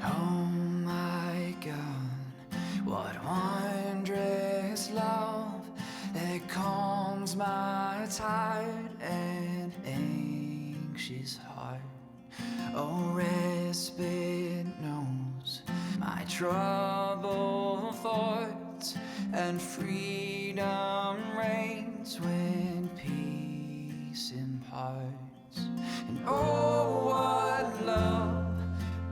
Oh my God, what wondrous love that calms my tired and anxious heart. Oh, respite knows my troubled thoughts, and freedom reigns when peace imparts. And oh, what love,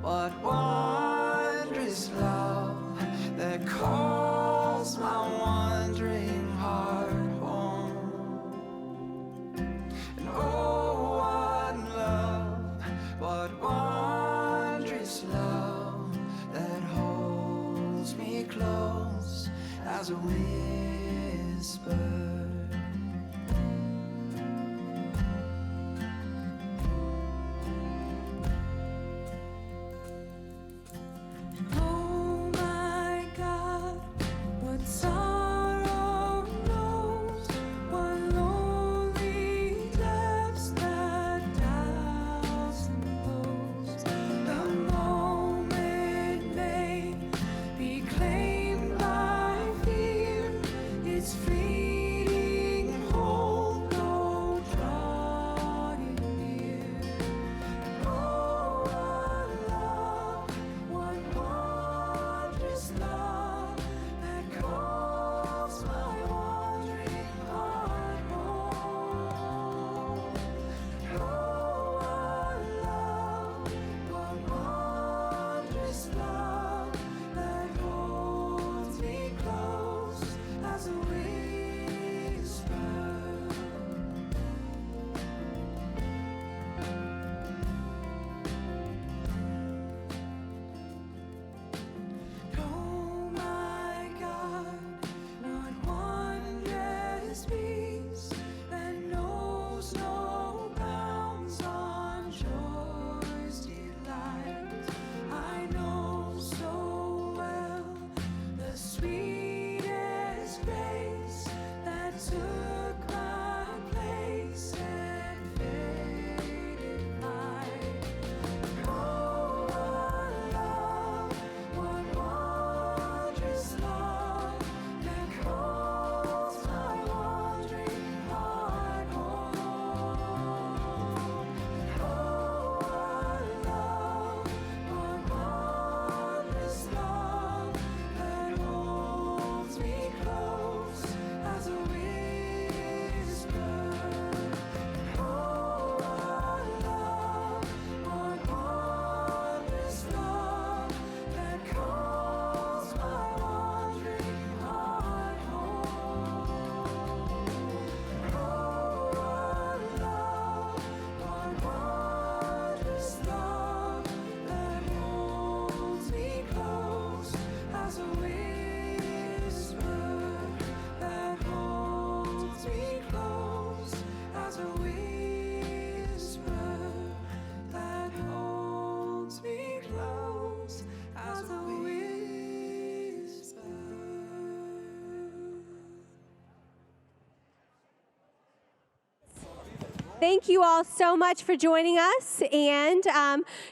what wondrous love that calls my wandering heart home. And oh, what love, what wondrous love that holds me close as a whisper. Thank you all so much for joining us. And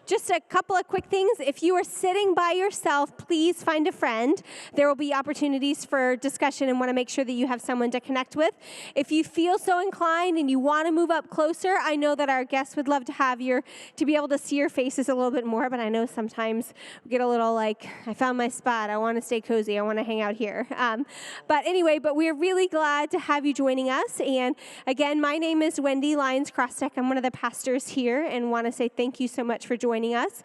just a couple of quick things. If you are sitting by yourself, please find a friend. There will be opportunities for discussion and want to make sure that you have someone to connect with. If you feel so inclined and you want to move up closer, I know that our guests would love to be able to see your faces a little bit more, but I know sometimes we get a little like, I found my spot. I want to stay cozy. I want to hang out here. But we're really glad to have you joining us. And again, my name is Wendy Lyons Crossteck. I'm one of the pastors here and want to say thank you so much for joining us.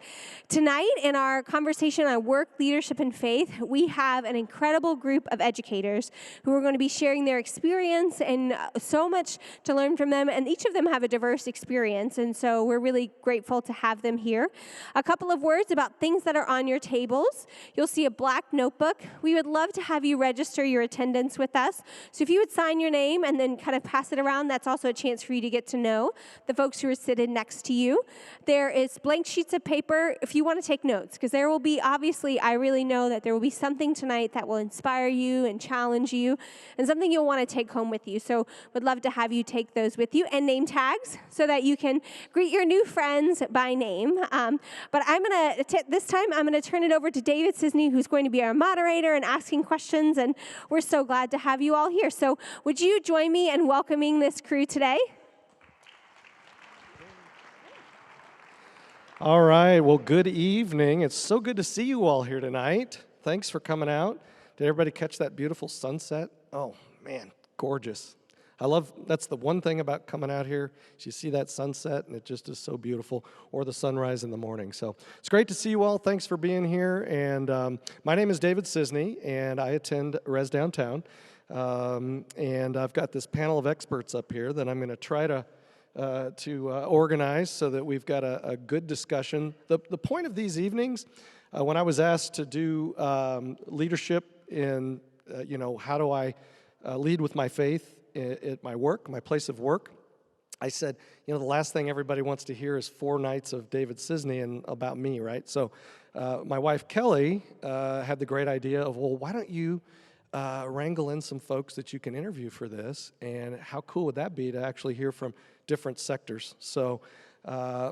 Tonight, in our conversation on work, leadership, and faith, we have an incredible group of educators who are going to be sharing their experience and so much to learn from them. And each of them have a diverse experience. And so we're really grateful to have them here. A couple of words about things that are on your tables. You'll see a black notebook. We would love to have you register your attendance with us. So if you would sign your name and then kind of pass it around, that's also a chance for you to get to know the folks who are sitting next to you. There is blank sheets of paper if you want to take notes, because there will be, obviously, I really know that there will be something tonight that will inspire you and challenge you, and something you'll want to take home with you. So would love to have you take those with you, and name tags so that you can greet your new friends by name. But this time I'm going to turn it over to David Sisney, who's going to be our moderator and asking questions, and we're so glad to have you all here. So would you join me in welcoming this crew today? All right, well, good evening. It's so good to see you all here tonight. Thanks for coming out. Did everybody catch that beautiful sunset? Oh, man, gorgeous. That's the one thing about coming out here, is you see that sunset, and it just is so beautiful, or the sunrise in the morning. So it's great to see you all. Thanks for being here. And my name is David Sisney, and I attend Res Downtown. And I've got this panel of experts up here that I'm going to try to organize so that we've got a good discussion. The point of these evenings, when I was asked to do leadership in, how do I lead with my faith at my work, my place of work, I said, the last thing everybody wants to hear is 4 nights of David Sisney and about me, right? So my wife, Kelly, had the great idea of, well, why don't you wrangle in some folks that you can interview for this, and how cool would that be to actually hear from different sectors? So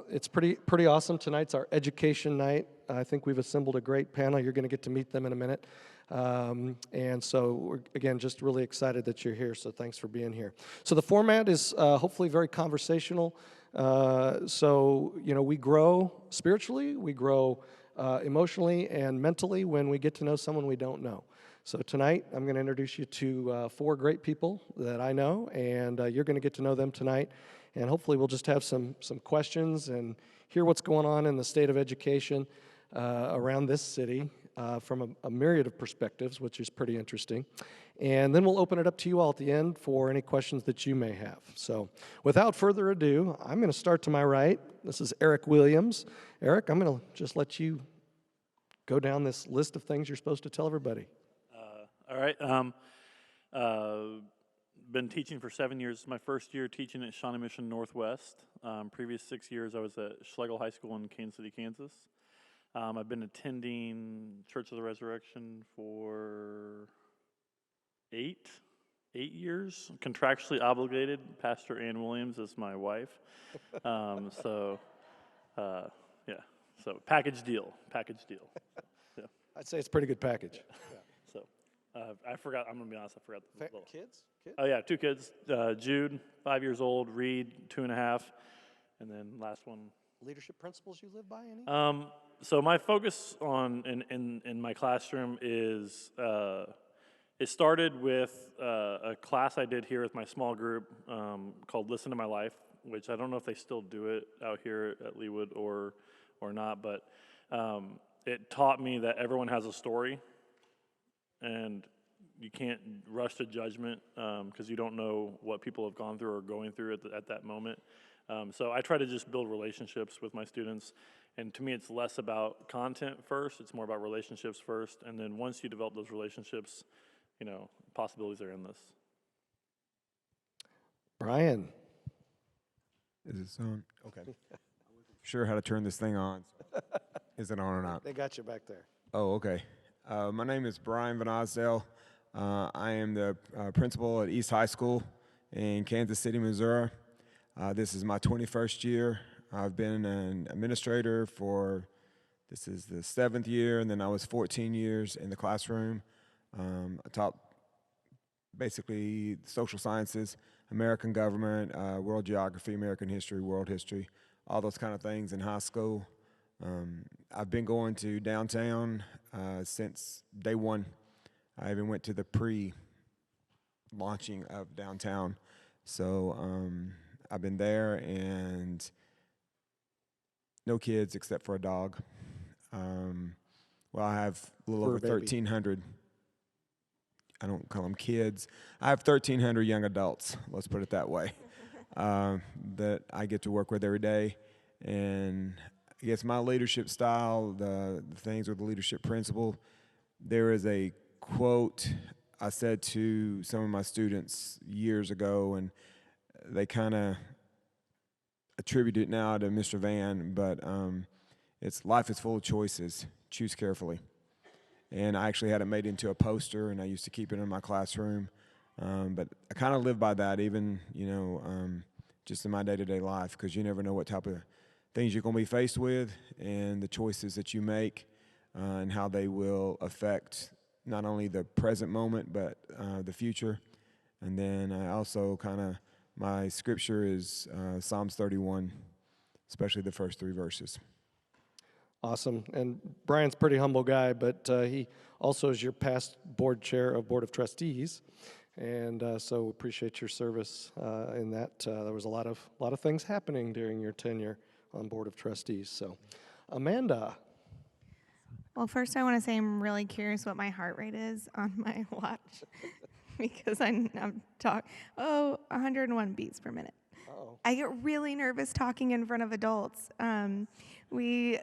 it's pretty awesome. Tonight's our education night. I think we've assembled a great panel. You're going to get to meet them in a minute. And so, we're, again, just really excited that you're here, so thanks for being here. So the format is hopefully very conversational. So, we grow spiritually, we grow emotionally and mentally when we get to know someone we don't know. So tonight, I'm going to introduce you to 4 great people that I know, and you're going to get to know them tonight. And hopefully we'll just have some questions and hear what's going on in the state of education around this city from a myriad of perspectives, which is pretty interesting. And then we'll open it up to you all at the end for any questions that you may have. So without further ado, I'm going to start to my right. This is Eric Williams. Eric, I'm going to just let you go down this list of things you're supposed to tell everybody. All right. Been teaching for 7 years. My first year teaching at Shawnee Mission Northwest. Previous 6 years I was at Schlegel High School in Kansas City, Kansas. I've been attending Church of the Resurrection for 8 years. Contractually obligated. Pastor Ann Williams is my wife. So package deal. Yeah. I'd say it's a pretty good package. I forgot, I'm going to be honest, I forgot the little. Kids? Oh, yeah, 2 kids. Jude, 5 years old, Reed, 2.5, and then last one. Leadership principles you live by, any? So my focus in my classroom is, it started with a class I did here with my small group called Listen to My Life, which I don't know if they still do it out here at Leawood or not, but it taught me that everyone has a story. And you can't rush to judgment because you don't know what people have gone through or going through at that moment. So I try to just build relationships with my students. And to me, it's less about content first. It's more about relationships first. And then once you develop those relationships, possibilities are endless. Brian. Is it on? Okay. I wasn't sure how to turn this thing on. Is it on or not? They got you back there. Oh, okay. My name is Brian Van Osdale. I am the principal at East High School in Kansas City, Missouri. This is my 21st year. I've been an administrator this is the 7th year, and then I was 14 years in the classroom. I taught basically social sciences, American government, world geography, American history, world history, all those kind of things in high school. I've been going to downtown since day one. I even went to the pre-launching of downtown. So I've been there, and no kids except for a dog. I have a little over 1,300. I don't call them kids. I have 1,300 young adults, let's put it that way, that I get to work with every day. And I guess my leadership style, the things with the leadership principle, there is a quote I said to some of my students years ago, and they kind of attribute it now to Mr. Van, but it's life is full of choices. Choose carefully. And I actually had it made into a poster, and I used to keep it in my classroom. But I kind of live by that, even just in my day-to-day life, because you never know what type of things you're going to be faced with, and the choices that you make, and how they will affect not only the present moment but the future. And then I also my scripture is Psalms 31, especially the first 3 verses. Awesome. And Brian's a pretty humble guy, but he also is your past board chair of Board of Trustees. And so appreciate your service in that. There was a lot of things happening during your tenure on Board of Trustees. So, Amanda. Well, first I want to say I'm really curious what my heart rate is on my watch because I'm 101 beats per minute. Uh-oh. I get really nervous talking in front of adults. We're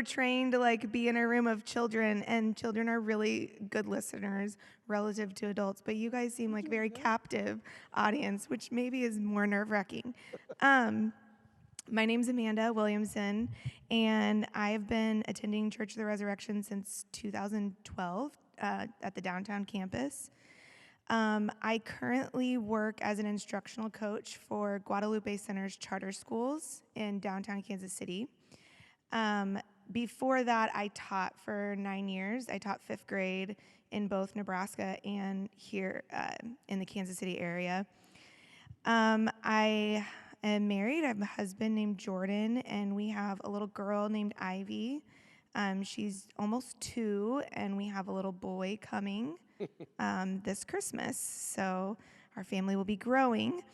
trained to be in a room of children, and children are really good listeners relative to adults, but you guys seem like very captive audience, which maybe is more nerve-wracking. My name's Amanda Williamson, and I have been attending Church of the Resurrection since 2012 at the downtown campus. I currently work as an instructional coach for Guadalupe Center's charter schools in downtown Kansas City. Before that, I taught for 9 years. I taught 5th grade in both Nebraska and here in the Kansas City area. I am married. I have a husband named Jordan, and we have a little girl named Ivy. She's almost 2, and we have a little boy coming this Christmas. So our family will be growing.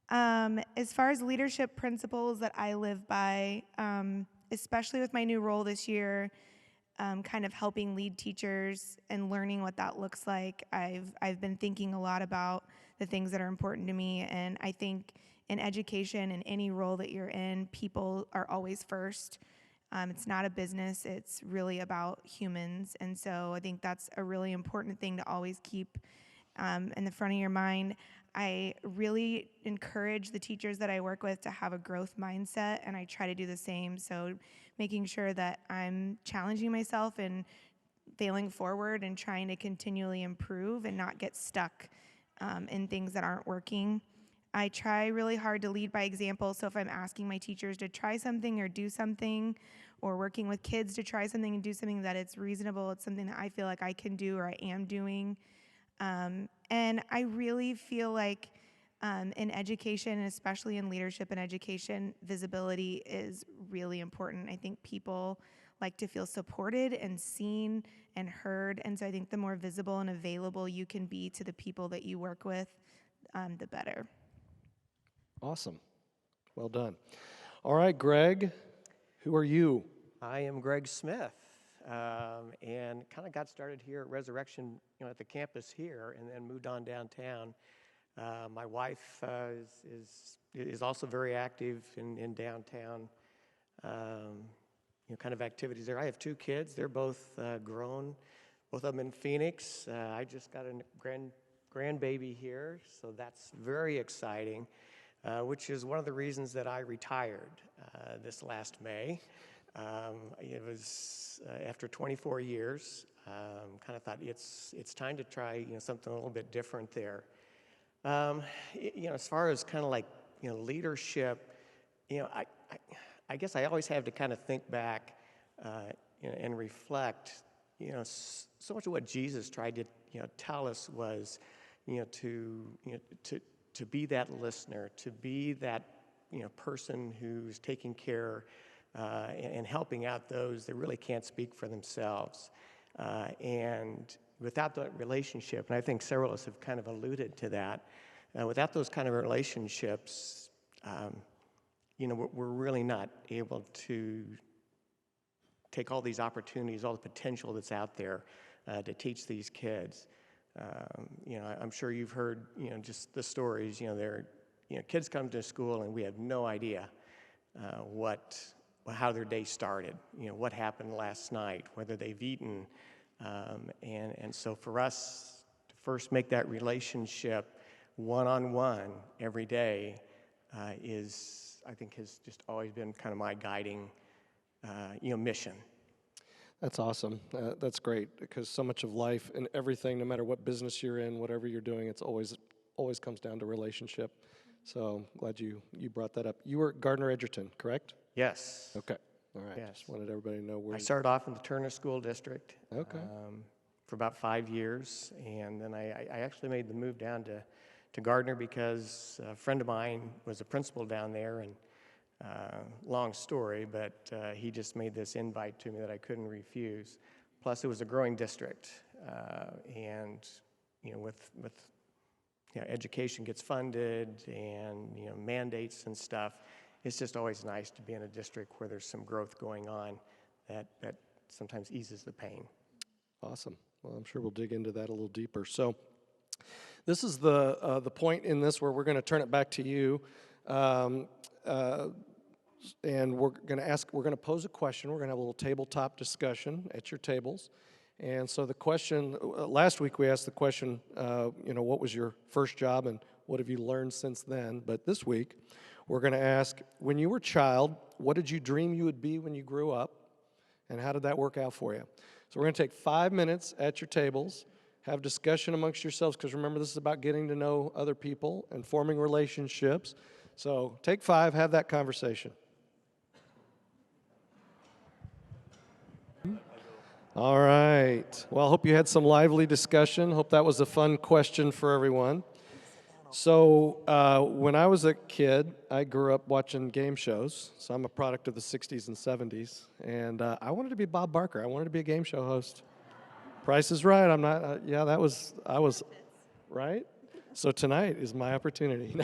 As far as leadership principles that I live by, especially with my new role this year, kind of helping lead teachers and learning what that looks like, I've been thinking a lot about the things that are important to me, and I think in education and any role that you're in, people are always first. It's not a business, it's really about humans, and so I think that's a really important thing to always keep in the front of your mind. I really encourage the teachers that I work with to have a growth mindset, and I try to do the same. So making sure that I'm challenging myself and failing forward and trying to continually improve and not get stuck in things that aren't working. I try really hard to lead by example. So if I'm asking my teachers to try something or do something, or working with kids to try something and do something, that it's reasonable, it's something that I feel like I can do or I am doing. And I really feel like in education, and especially in leadership and education, visibility is really important. I think people like to feel supported and seen and heard, and so I think the more visible and available you can be to the people that you work with, the better. Awesome. Well done. All right, Greg, who are you? I am Greg Smith, and kind of got started here at Resurrection, at the campus here, and then moved on downtown. My wife is also very active in downtown, kind of activities there. I have 2 kids. They're both grown, both of them in Phoenix. I just got a grandbaby here, so that's very exciting, which is one of the reasons that I retired this last May. It was after 24 years, kind of thought it's time to try something a little bit different there. As far as kind of like leadership, I guess I always have to kind of think back and reflect. So much of what Jesus tried to tell us was to be that listener, to be that person who's taking care and helping out those that really can't speak for themselves. And without that relationship, and I think several of us have kind of alluded to that, without those kind of relationships, we're really not able to take all these opportunities, all the potential that's out there to teach these kids. I'm sure you've heard, just the stories, kids come to school and we have no idea how their day started, what happened last night, whether they've eaten. And so for us to first make that relationship one-on-one every day is, I think has just always been kind of my guiding, mission. That's awesome. That's great because so much of life and everything, no matter what business you're in, whatever you're doing, it's always comes down to relationship. So glad you brought that up. You were at Gardner Edgerton, correct? Yes. Okay. All right. Yes. Just wanted everybody to know where. I started off in the Turner School District. Okay. For about 5 years, and then I actually made the move down to Gardner because a friend of mine was a principal down there, and long story, but he just made this invite to me that I couldn't refuse. Plus, it was a growing district, and with education gets funded, and mandates and stuff. It's just always nice to be in a district where there's some growth going on that sometimes eases the pain. Awesome. Well, I'm sure we'll dig into that a little deeper. So, this is the point in this where we're going to turn it back to you, and we're going to pose a question. We're going to have a little tabletop discussion at your tables. And so the question, last week we asked the question, what was your first job and what have you learned since then? But this week we're going to ask, when you were a child, what did you dream you would be when you grew up? And how did that work out for you? So we're going to take 5 minutes at your tables, have discussion amongst yourselves, because remember, this is about getting to know other people and forming relationships. So take 5, have that conversation. All right. Well, I hope you had some lively discussion. Hope that was a fun question for everyone. So when I was a kid, I grew up watching game shows. So I'm a product of the 60s and 70s. And I wanted to be Bob Barker. I wanted to be a game show host. Price is Right. I'm not, I was, right? So tonight is my opportunity.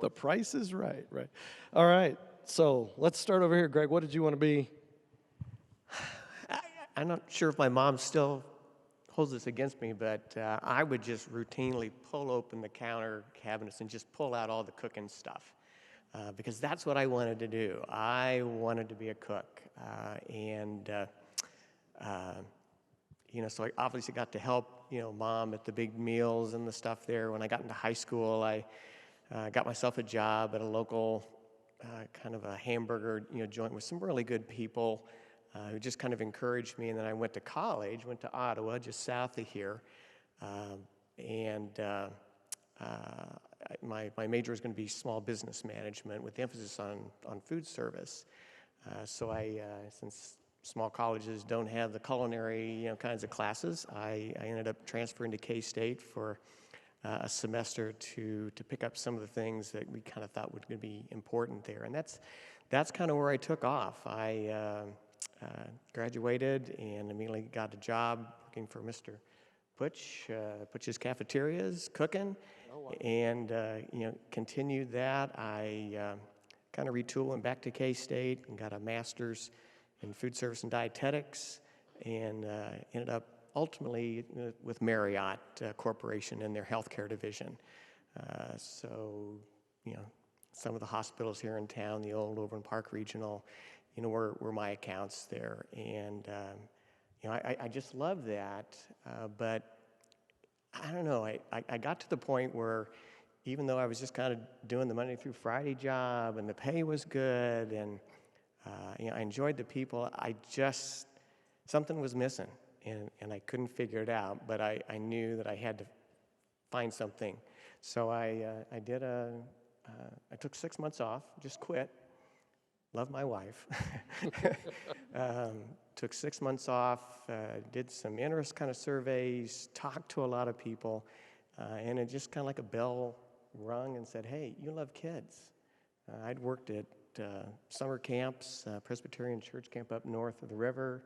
The Price is Right, right. All right. So let's start over here. Greg, what did you want to be? I'm not sure if my mom still holds this against me, but I would just routinely pull open the counter cabinets and just pull out all the cooking stuff because that's what I wanted to do. I wanted to be a cook, so I obviously got to help mom at the big meals and the stuff there. When I got into high school, I got myself a job at a local kind of a hamburger joint with some really good people. Who just kind of encouraged me, and then I went to college, went to Ottawa, just south of here, my major was going to be small business management with emphasis on food service. So since small colleges don't have the culinary kinds of classes, I ended up transferring to K-State for a semester to pick up some of the things that we kind of thought would be important there, and that's kind of where I took off. I graduated and immediately got a job working for Mr. Butch's Cafeterias, cooking, and continued that. I kind of retooled, went back to K-State and got a master's in food service and dietetics, and ended up ultimately with Marriott Corporation in their healthcare division. So some of the hospitals here in town, the old Overland Park Regional, were my accounts there, and I just love that. But I don't know. I got to the point where, even though I was just kind of doing the Monday through Friday job, and the pay was good, and I enjoyed the people, something was missing, and I couldn't figure it out. But I knew that I had to find something, so I took 6 months off, just quit. Love my wife. Took 6 months off, did some interest kind of surveys, talked to a lot of people, and it just kind of like a bell rung and said, hey, you love kids. I'd worked at summer camps, Presbyterian church camp up north of the river,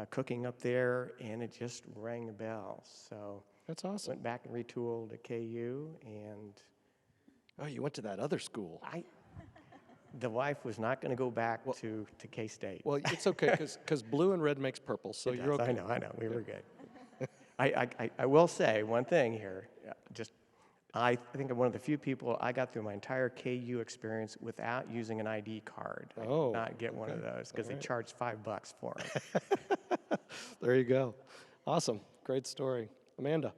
cooking up there, and it just rang a bell. So that's awesome. Went back and retooled at KU, and oh, you went to that other school. The wife was not going to go back to K-State. Well, it's okay because blue and red makes purple, so you're okay. I know. We were good. I will say one thing here. I think I'm one of the few people I got through my entire KU experience without using an ID card. I did not get one of those because they charged $5 for them. There you go. Awesome. Great story. Amanda.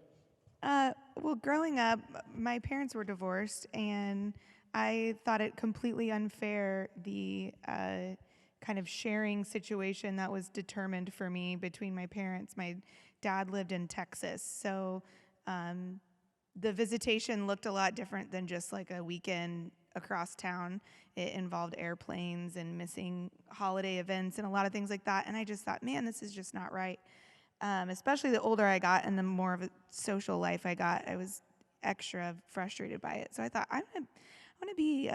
Well, growing up, my parents were divorced, and I thought it completely unfair, the kind of sharing situation that was determined for me between my parents. My dad lived in Texas, so the visitation looked a lot different than just like a weekend across town. It involved airplanes and missing holiday events and a lot of things like that. And I just thought, man, this is just not right. Especially the older I got and the more of a social life I got, I was extra frustrated by it. So I thought, I want to be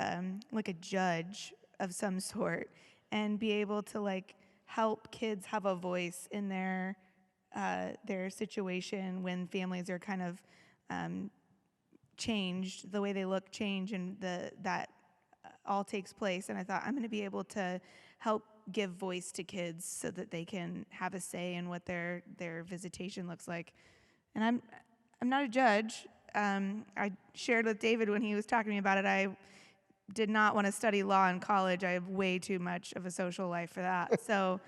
like a judge of some sort and be able to like help kids have a voice in their situation when families are kind of changed, the way they look change, and that all takes place. And I thought, I'm going to be able to help give voice to kids so that they can have a say in what their visitation looks like. And I'm not a judge. I shared with David when he was talking to me about it, I did not want to study law in college. I have way too much of a social life for that. So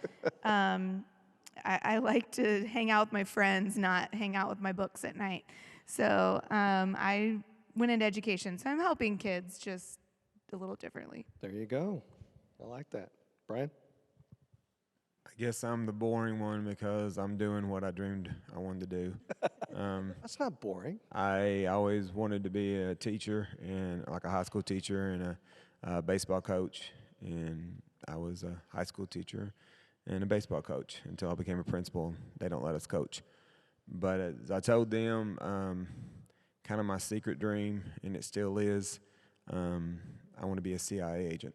I like to hang out with my friends, not hang out with my books at night. So I went into education. So I'm helping kids just a little differently. There you go. I like that. Brian? I guess I'm the boring one because I'm doing what I dreamed I wanted to do. That's not boring. I always wanted to be a teacher, and like a high school teacher and a baseball coach. And I was a high school teacher and a baseball coach until I became a principal. They don't let us coach. But as I told them, kind of my secret dream, and it still is, I want to be a CIA agent.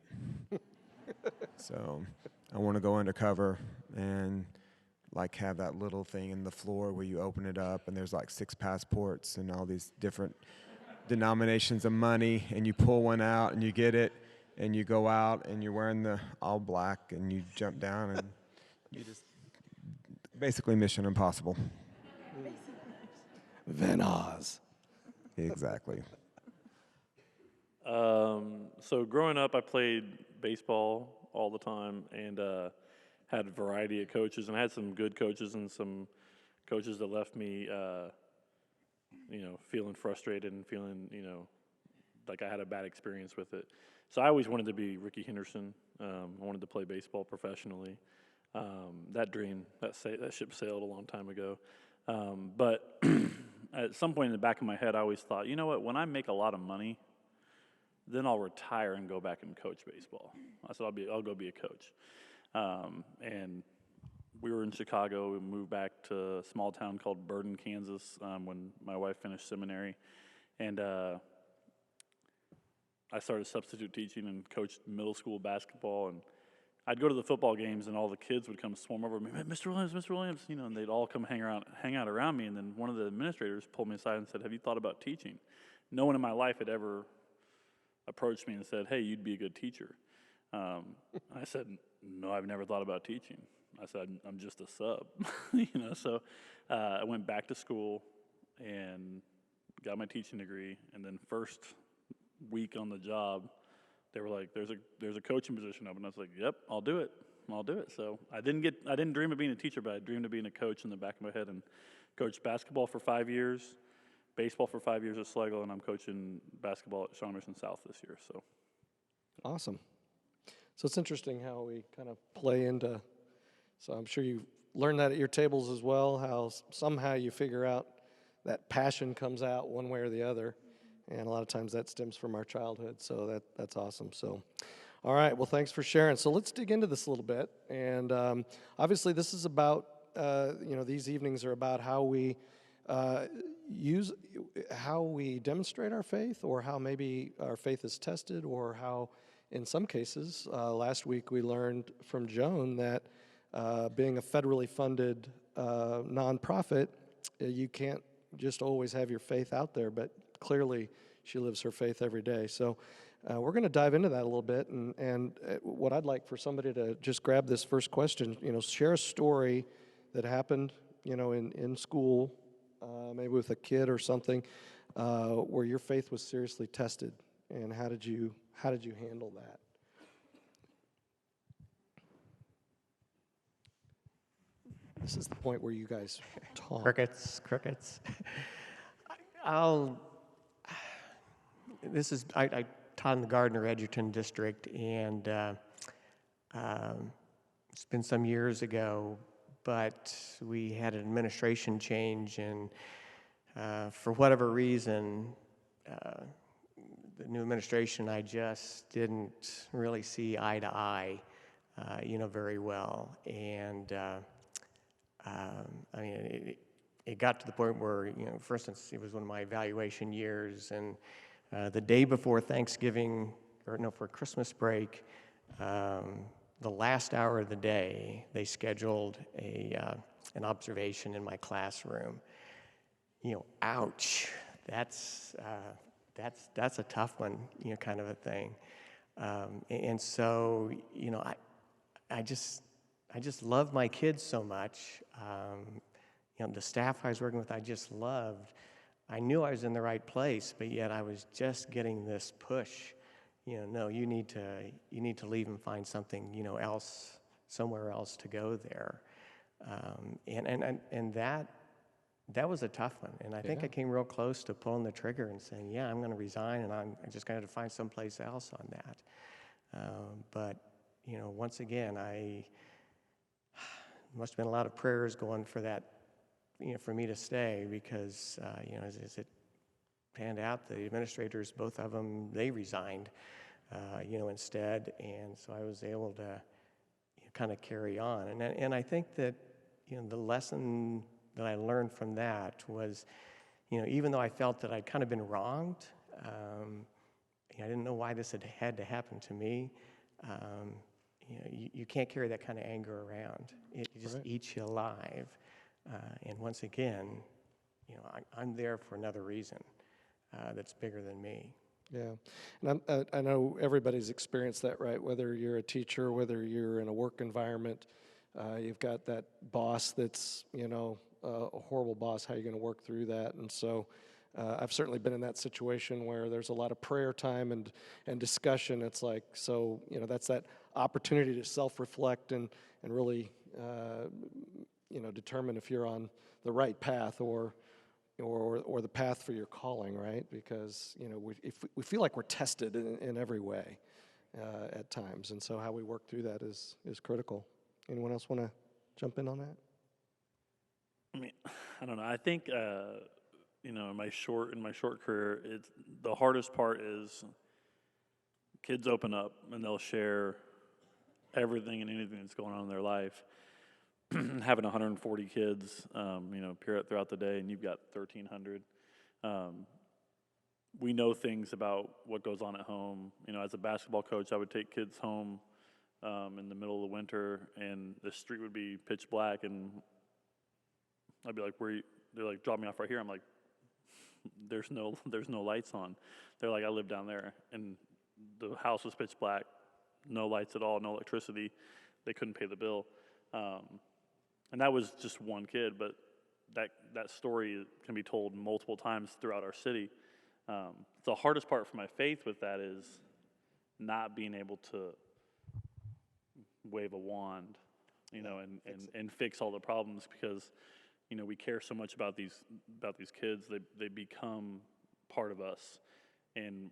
So I want to go undercover and like have that little thing in the floor where you open it up and there's like 6 passports and all these different denominations of money, and you pull one out and you get it and you go out and you're wearing the all black and you jump down and you just basically Mission Impossible. Van Oz. Exactly. So growing up, I played baseball all the time and had a variety of coaches, and I had some good coaches and some coaches that left me, feeling frustrated and feeling, like I had a bad experience with it. So I always wanted to be Ricky Henderson. I wanted to play baseball professionally. That dream, that ship sailed a long time ago. But at some point in the back of my head, I always thought, you know what, when I make a lot of money, then I'll retire and go back and coach baseball. I said, I'll go be a coach. And we were in Chicago. We moved back to a small town called Burden, Kansas, when my wife finished seminary. And I started substitute teaching and coached middle school basketball. And I'd go to the football games, and all the kids would come swarm over me, Mr. Williams, and they'd all come hang out around me. And then one of the administrators pulled me aside and said, have you thought about teaching? No one in my life had ever approached me and said, hey, you'd be a good teacher. I said, no, I've never thought about teaching. I said, I'm just a sub, So I went back to school and got my teaching degree. And then first week on the job, they were like, there's a coaching position open. I was like, yep, I'll do it. So I didn't dream of being a teacher, but I dreamed of being a coach in the back of my head, and coached basketball for 5 years, baseball for 5 years at Schlegel, and I'm coaching basketball at Shawn Mission South this year. So Awesome. So it's interesting how we kind of play into, so I'm sure you learned that at your tables as well, how somehow you figure out that passion comes out one way or the other. And a lot of times that stems from our childhood, so that's awesome. So, all right, well, thanks for sharing. So let's dig into this a little bit. And obviously this is about, these evenings are about how we how we demonstrate our faith, or how maybe our faith is tested, or how, in some cases, last week we learned from Joan that being a federally funded nonprofit, you can't just always have your faith out there, but clearly she lives her faith every day. So we're going to dive into that a little bit, and what I'd like for somebody to just grab this first question, share a story that happened, in school, maybe with a kid or something, where your faith was seriously tested, and how did you handle that? This is the point where you guys talk. Crickets. I taught in the Gardner Edgerton district, and it's been some years ago, but we had an administration change, and for whatever reason, the new administration, I just didn't really see eye to eye, very well. And I mean, it got to the point where, for instance, it was one of my evaluation years, and the day before Thanksgiving, or no, for Christmas break, the last hour of the day, they scheduled an observation in my classroom. Ouch! That's a tough one, kind of a thing. And so, I just love my kids so much. The staff I was working with, I just loved. I knew I was in the right place, but yet I was just getting this push. No, you need to leave and find something, else, somewhere else to go there. And that was a tough one. And I think I came real close to pulling the trigger and saying, yeah, I'm going to resign, and I just got to find someplace else on that. But once again, must have been a lot of prayers going for that, for me to stay, because as it panned out, the administrators, both of them, they resigned, instead, and so I was able to kind of carry on. And I think that the lesson that I learned from that was, even though I felt that I'd kind of been wronged, I didn't know why this had to happen to me. You can't carry that kind of anger around. It just eats you alive. And once again, I'm there for another reason that's bigger than me. Yeah, and I know everybody's experienced that, right? Whether you're a teacher, whether you're in a work environment, you've got that boss that's, a horrible boss. How are you going to work through that? And so I've certainly been in that situation where there's a lot of prayer time and discussion. It's like, so, that's that opportunity to self-reflect and really, determine if you're on the right path or the path for your calling, right? Because, we feel like we're tested in every way at times. And so how we work through that is critical. Anyone else want to jump in on that? I mean, I don't know. I think, in my short career, the hardest part is kids open up and they'll share everything and anything that's going on in their life. Having 140 kids, throughout the day, and you've got 1,300. We know things about what goes on at home. As a basketball coach, I would take kids home in the middle of the winter, and the street would be pitch black, and I'd be like, "Where?" They're like, "Drop me off right here." I'm like, "There's no lights on." They're like, "I live down there," and the house was pitch black, no lights at all, no electricity. They couldn't pay the bill. And that was just one kid, but that story can be told multiple times throughout our city. The hardest part for my faith with that is not being able to wave a wand, and fix all the problems, because, we care so much about these kids. They become part of us, and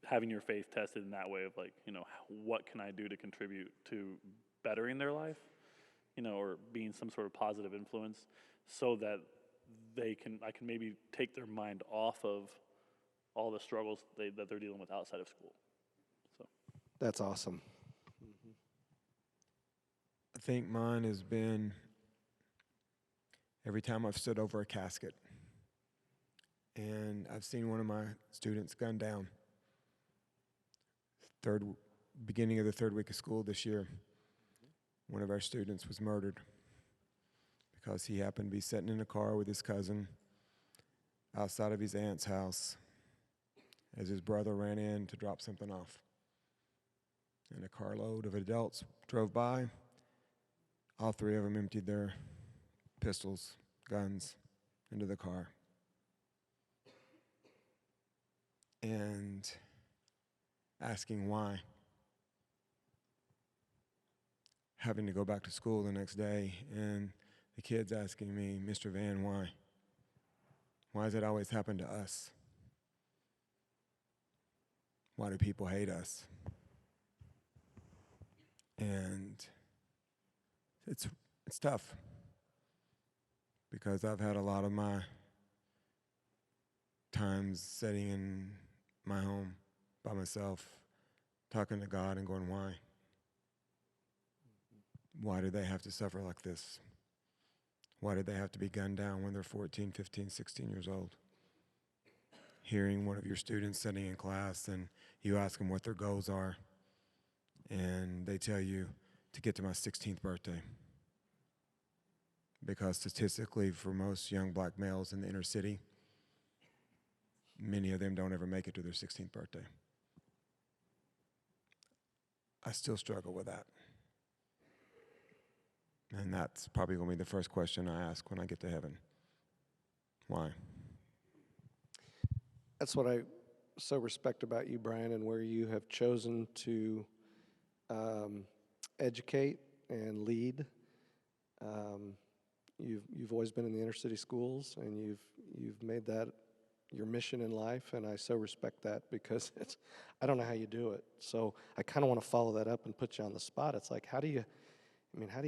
having your faith tested in that way of like, what can I do to contribute to bettering their life? Or being some sort of positive influence, so that I can maybe take their mind off of all the struggles that they're dealing with outside of school. So That's awesome. I think mine has been every time I've stood over a casket and I've seen one of my students gunned down. Beginning of the third week of school this year, one of our students was murdered because he happened to be sitting in a car with his cousin outside of his aunt's house as his brother ran in to drop something off. And a carload of adults drove by. All three of them emptied their pistols, guns, into the car. And asking why. Having to go back to school the next day, and the kids asking me, "Mr. Van, why? Why does it always happen to us?" Why do people hate us? And it's tough because I've had a lot of my times sitting in my home by myself, talking to God and going, why? Why do they have to suffer like this? Why did they have to be gunned down when they're 14, 15, 16 years old? Hearing one of your students sitting in class and you ask them what their goals are, and they tell you to get to my 16th birthday. Because statistically, for most young black males in the inner city, many of them don't ever make it to their 16th birthday. I still struggle with that. And that's probably going to be the first question I ask when I get to heaven. Why? That's what I so respect about you, Brian, and where you have chosen to educate and lead. You've always been in the inner city schools, and you've made that your mission in life, and I so respect that because I don't know how you do it. So I kind of want to follow that up and put you on the spot. It's like, how do you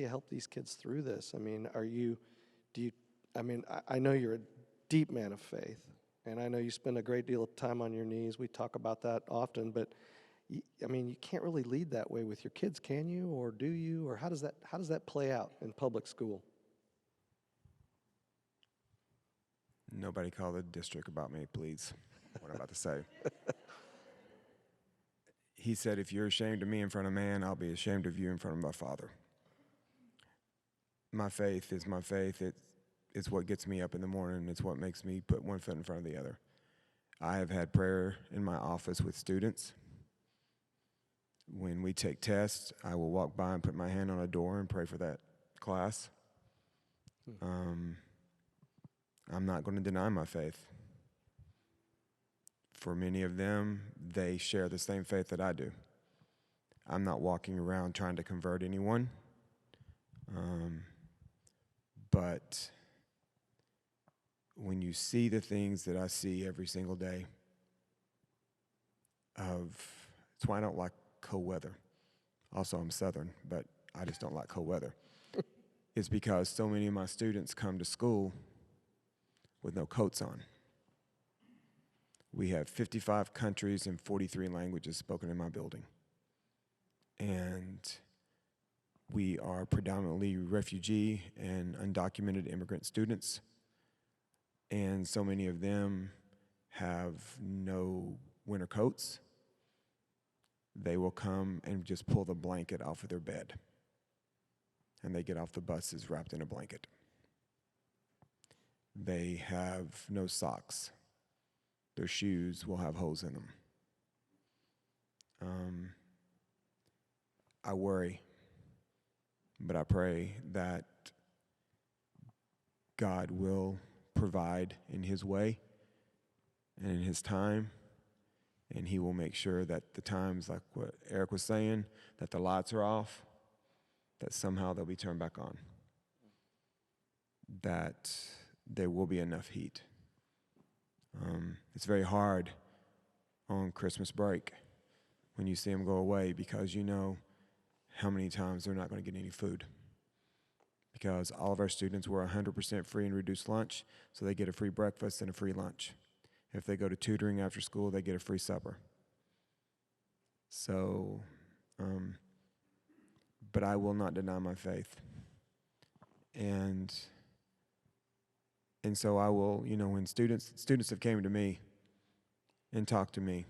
help these kids through this? I mean, I know you're a deep man of faith, and I know you spend a great deal of time on your knees. We talk about that often, but you can't really lead that way with your kids, can you? Or do you? Or how does that play out in public school? Nobody call the district about me, please. What I'm about to say. He said, if you're ashamed of me in front of man, I'll be ashamed of you in front of my Father. My faith is my faith. It's what gets me up in the morning. It's what makes me put one foot in front of the other. I have had prayer in my office with students. When we take tests, I will walk by and put my hand on a door and pray for that class. I'm not going to deny my faith. For many of them, they share the same faith that I do. I'm not walking around trying to convert anyone. But when you see the things that I see every single day, it's why I don't like cold weather. Also, I'm Southern, but I just don't like cold weather. It's because so many of my students come to school with no coats on. We have 55 countries and 43 languages spoken in my building. And we are predominantly refugee and undocumented immigrant students. And so many of them have no winter coats. They will come and just pull the blanket off of their bed. And they get off the buses wrapped in a blanket. They have no socks. Their shoes will have holes in them. I worry, but I pray that God will provide in His way and in His time, and He will make sure that the times, like what Eric was saying, that the lights are off, that somehow they'll be turned back on, that there will be enough heat. It's very hard on Christmas break when you see them go away because you know how many times they're not going to get any food. Because all of our students were 100% free and reduced lunch, so they get a free breakfast and a free lunch. If they go to tutoring after school, they get a free supper. So, but I will not deny my faith. And so I will, when students have came to me and talked to me,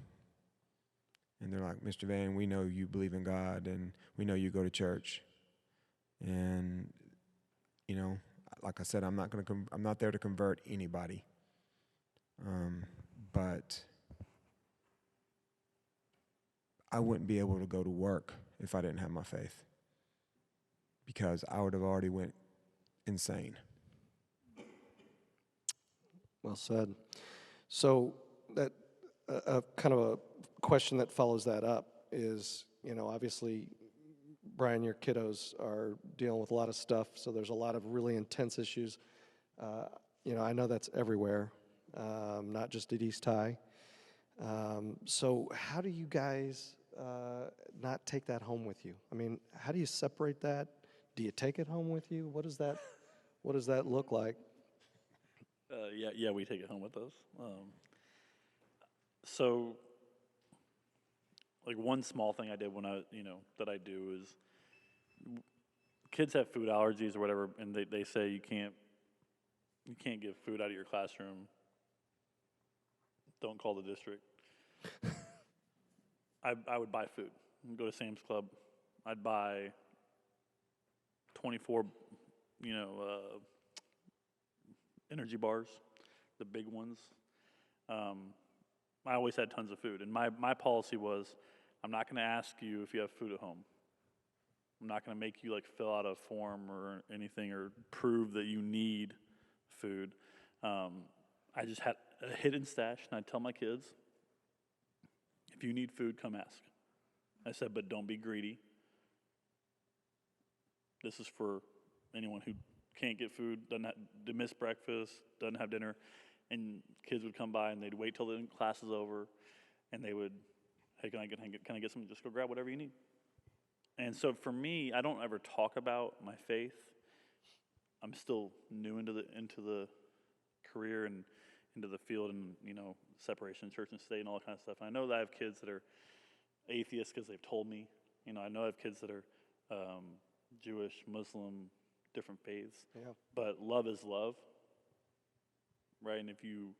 and they're like, Mr. Van, we know you believe in God, and we know you go to church. And, like I said, I'm not there to convert anybody. But I wouldn't be able to go to work if I didn't have my faith, because I would have already went insane. Well said. So that kind of a question that follows that up is, obviously, Brian, your kiddos are dealing with a lot of stuff, so there's a lot of really intense issues. I know that's everywhere, not just at East High. So how do you guys not take that home with you? I mean, how do you separate that? Do you take it home with you? What does that look like? Yeah, we take it home with us. So, like one small thing I did when that I do is kids have food allergies or whatever, and they say you can't give food out of your classroom. Don't call the district. I would buy food. Go to Sam's Club. I'd buy 24, energy bars, the big ones. I always had tons of food, and my policy was, I'm not going to ask you if you have food at home. I'm not going to make you like fill out a form or anything or prove that you need food. I just had a hidden stash, and I'd tell my kids, if you need food, come ask. I said, but don't be greedy. This is for anyone who can't get food, doesn't miss breakfast, doesn't have dinner. And kids would come by and they'd wait till the class is over, and they would, hey, can I get something? Just go grab whatever you need. And so for me, I don't ever talk about my faith. I'm still new into the career and into the field, and separation church and state and all that kind of stuff. And I know that I have kids that are atheists because they've told me. I know I have kids that are Jewish, Muslim, different faiths. Yeah. But love is love, right? And if you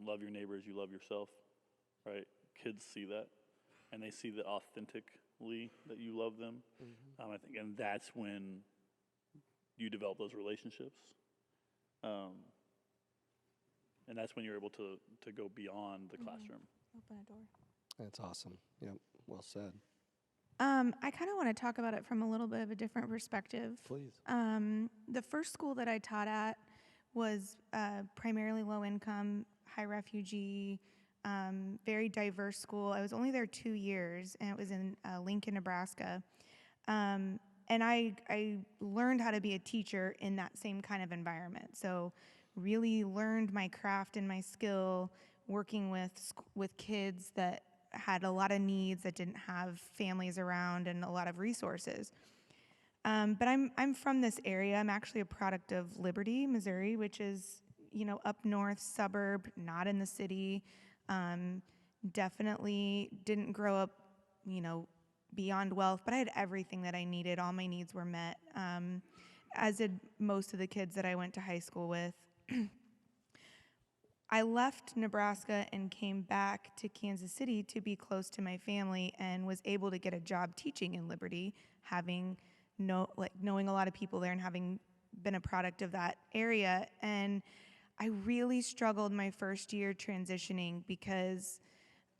love your neighbors, you love yourself, right? Kids see that, and they see that authentically that you love them. I think, and that's when you develop those relationships. And that's when you're able to go beyond the classroom. Open a door. That's awesome. Yep. Well said. I kind of want to talk about it from a little bit of a different perspective. Please. The first school that I taught at was primarily low income, high refugee, very diverse school. I was only there 2 years, and it was in Lincoln, Nebraska. And I learned how to be a teacher in that same kind of environment. So really learned my craft and my skill working with kids that had a lot of needs, that didn't have families around and a lot of resources. But I'm from this area. I'm actually a product of Liberty, Missouri, which is, up north suburb, not in the city. Definitely didn't grow up, beyond wealth, but I had everything that I needed. All my needs were met, as did most of the kids that I went to high school with. I left Nebraska and came back to Kansas City to be close to my family, and was able to get a job teaching in Liberty, knowing a lot of people there and having been a product of that area. And I really struggled my first year transitioning because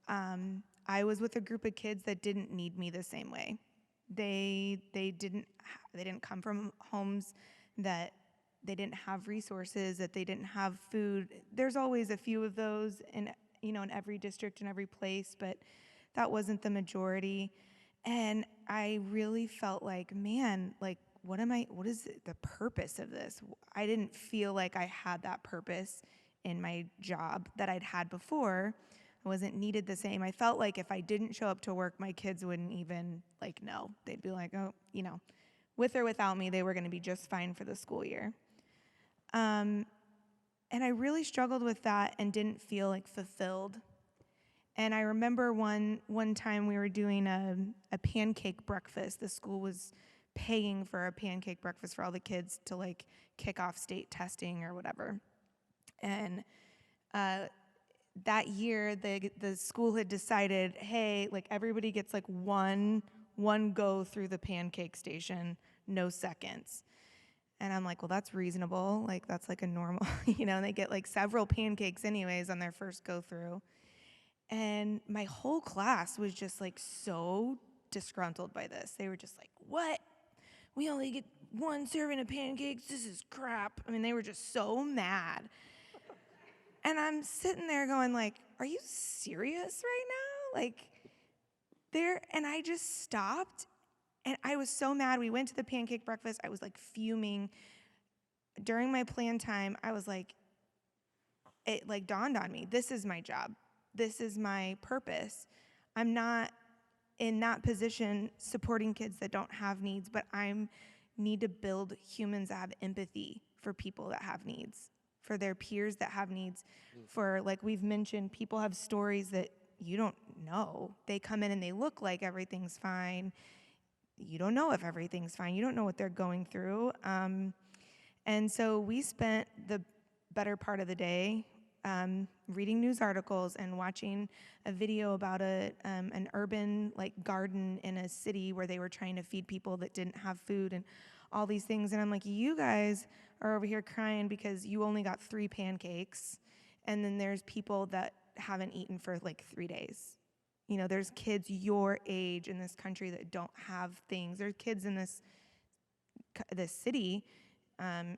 I was with a group of kids that didn't need me the same way. They didn't come from homes that they didn't have resources, that they didn't have food. There's always a few of those in every district and every place, but that wasn't the majority. And I really felt like, man, like, what is the purpose of this? I didn't feel like I had that purpose in my job that I'd had before. I wasn't needed the same. I felt like if I didn't show up to work, my kids wouldn't even know. They'd be like, oh, with or without me, they were going to be just fine for the school year. And I really struggled with that and didn't feel fulfilled. And I remember one time we were doing a pancake breakfast. The school was paying for a pancake breakfast for all the kids to kick off state testing or whatever. And that year, the school had decided, hey, everybody gets one go through the pancake station, no seconds. And I'm like, well, that's reasonable. That's a normal, and they get several pancakes anyways on their first go through. And my whole class was just so disgruntled by this. They were just like, what? We only get one serving of pancakes? This is crap. I mean, they were just so mad. And I'm sitting there going are you serious right now? And I just stopped. And I was so mad. We went to the pancake breakfast. I was fuming. During my plan time, I was it dawned on me, this is my job. This is my purpose. I'm not in that position supporting kids that don't have needs, but I need to build humans that have empathy for people that have needs, for their peers that have needs, for, like we've mentioned, people have stories that you don't know. They come in and they look like everything's fine. You don't know if everything's fine. You don't know what they're going through. And so we spent the better part of the day reading news articles and watching a video about an urban garden in a city where they were trying to feed people that didn't have food and all these things. And I'm like, you guys are over here crying because you only got 3 pancakes, and then there's people that haven't eaten for 3 days. There's kids your age in this country that don't have things. There's kids in this city,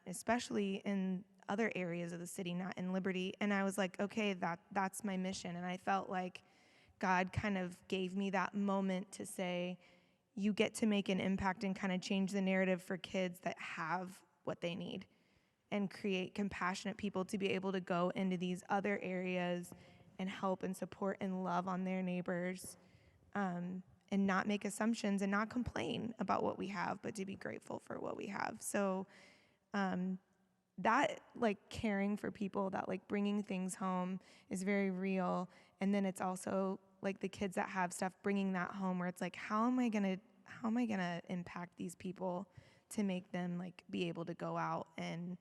especially in other areas of the city, not in Liberty. And I was like, okay, that's my mission. And I felt like God kind of gave me that moment to say, you get to make an impact and kind of change the narrative for kids that have what they need, and create compassionate people to be able to go into these other areas and help and support and love on their neighbors, and not make assumptions and not complain about what we have, but to be grateful for what we have. So that caring for people, that bringing things home is very real. And then it's also the kids that have stuff, bringing that home, where it's how am I gonna impact these people to make them be able to go out and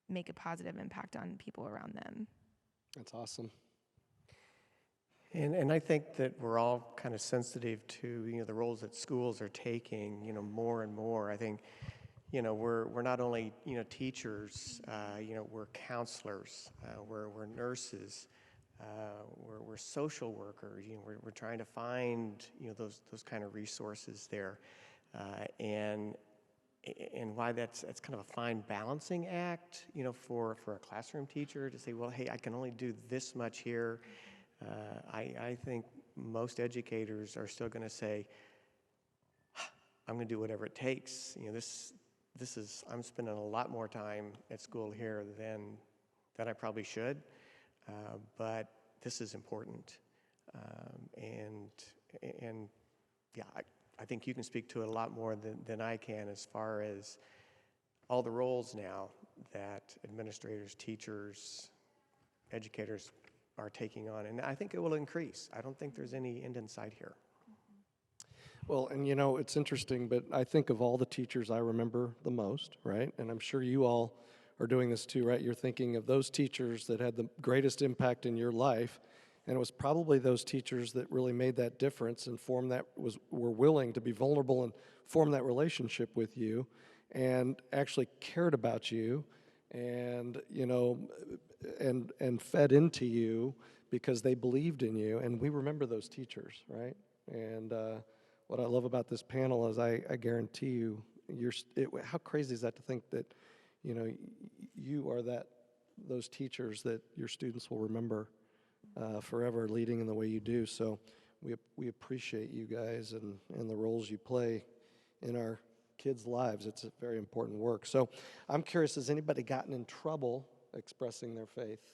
make a positive impact on people around them. That's awesome. And I think that we're all kind of sensitive to the roles that schools are taking more and more. I think we're not only teachers, we're counselors, we're nurses, we're social workers. We're trying to find those kind of resources there, and why that's kind of a fine balancing act for a classroom teacher to say, well, hey, I can only do this much here. I think most educators are still going to say, I'm going to do whatever it takes. I'm spending a lot more time at school here than I probably should, but this is important. And yeah, I think you can speak to it a lot more than I can, as far as all the roles now that administrators, teachers, educators are taking on. And I think it will increase. I don't think there's any end in sight here. Well, and it's interesting, but I think of all the teachers I remember the most, right? And I'm sure you all are doing this too, right? You're thinking of those teachers that had the greatest impact in your life, and it was probably those teachers that really made that difference and were willing to be vulnerable and form that relationship with you, and actually cared about you, and and fed into you because they believed in you. And we remember those teachers, right? And what I love about this panel is I guarantee you, how crazy is that to think that you are those teachers that your students will remember forever, leading in the way you do. So we appreciate you guys and the roles you play in our kids' lives. It's a very important work. So I'm curious, has anybody gotten in trouble expressing their faith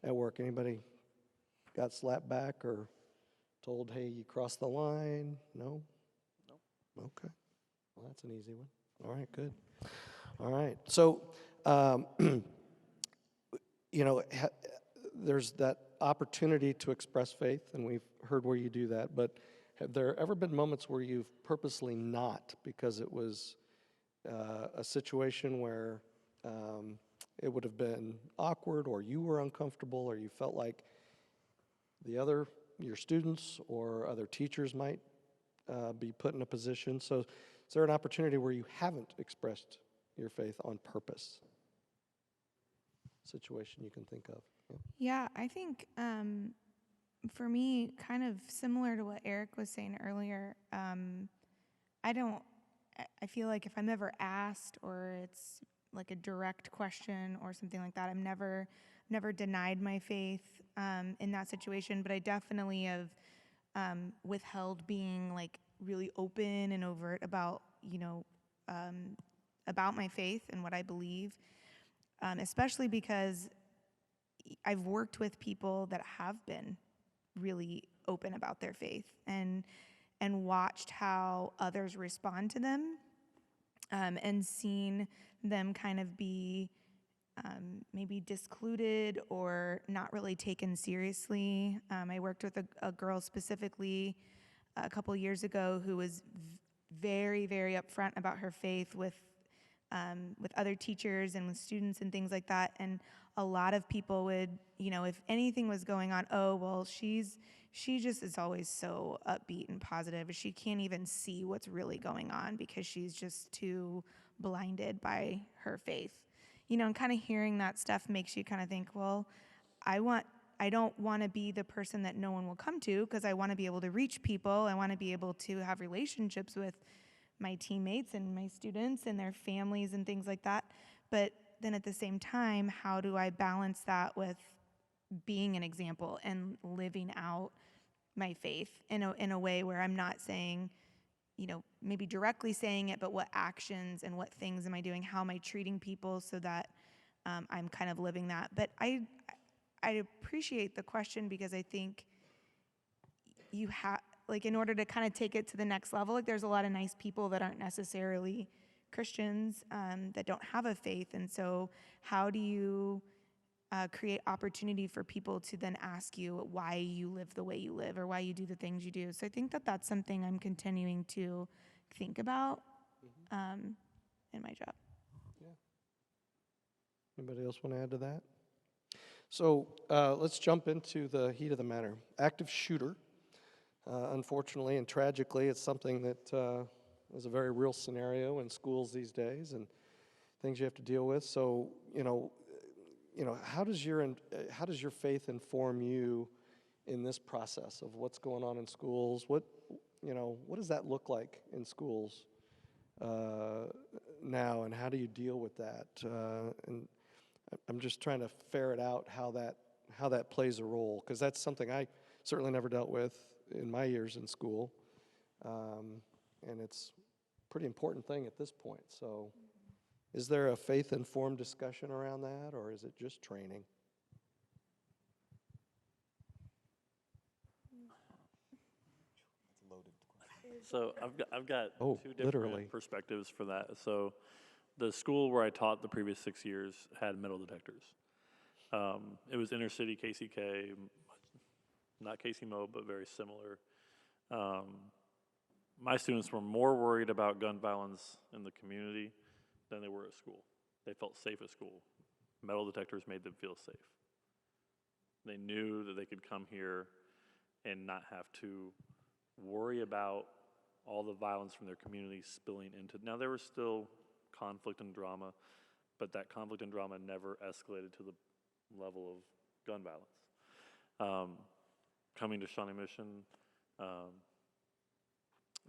at work? Anybody got slapped back or told, hey, you crossed the line? No? No. Okay. Well, that's an easy one. All right, good. All right. So, there's that opportunity to express faith, and we've heard where you do that, but have there ever been moments where you've purposely not, because it was a situation where it would have been awkward, or you were uncomfortable, or you felt like your students or other teachers might be put in a position? So is there an opportunity where you haven't expressed your faith on purpose? Situation you can think of. Yeah, I think for me, kind of similar to what Eric was saying earlier, I feel like if I'm ever asked, or it's like a direct question or something like that, I'm never denied my faith in that situation, but I definitely have withheld being really open and overt about my faith and what I believe, especially because I've worked with people that have been really open about their faith and watched how others respond to them, and seen them kind of be maybe discluded or not really taken seriously. I worked with a girl specifically a couple years ago who was very, very upfront about her faith with other teachers and with students and things like that. And a lot of people would, if anything was going on, oh, well, she just is always so upbeat and positive. She can't even see what's really going on because she's just too blinded by her faith. And kind of hearing that stuff makes you kind of think, well, I don't want to be the person that no one will come to, because I want to be able to reach people. I want to be able to have relationships with my teammates and my students and their families and things like that. But then at the same time, how do I balance that with being an example and living out my faith in a way where I'm not saying, maybe directly saying it, but what actions and what things am I doing? How am I treating people so that I'm kind of living that? But I appreciate the question, because I think you have, in order to kind of take it to the next level, there's a lot of nice people that aren't necessarily Christians, that don't have a faith. And so how do you create opportunity for people to then ask you why you live the way you live or why you do the things you do? So I think that that's something I'm continuing to think about in my job. Yeah. Anybody else want to add to that? So let's jump into the heat of the matter. Active shooter. Unfortunately and tragically, it's something that is a very real scenario in schools these days and things you have to deal with. So, how does your faith inform you in this process of what's going on in schools? What does that look like in schools now, and how do you deal with that? And I'm just trying to ferret out how that plays a role, because that's something I certainly never dealt with in my years in school, and it's a pretty important thing at this point. So is there a faith-informed discussion around that, or is it just training? So I've got Oh, two different literally. perspectives for that. So the school where I taught the previous 6 years had metal detectors. It was inner city KCK, not KC-Mo, but very similar. My students were more worried about gun violence in the community than they were at school. They felt safe at school. Metal detectors made them feel safe. They knew that they could come here and not have to worry about all the violence from their community spilling into. Now, there was still conflict and drama, but that conflict and drama never escalated to the level of gun violence. Coming to Shawnee Mission,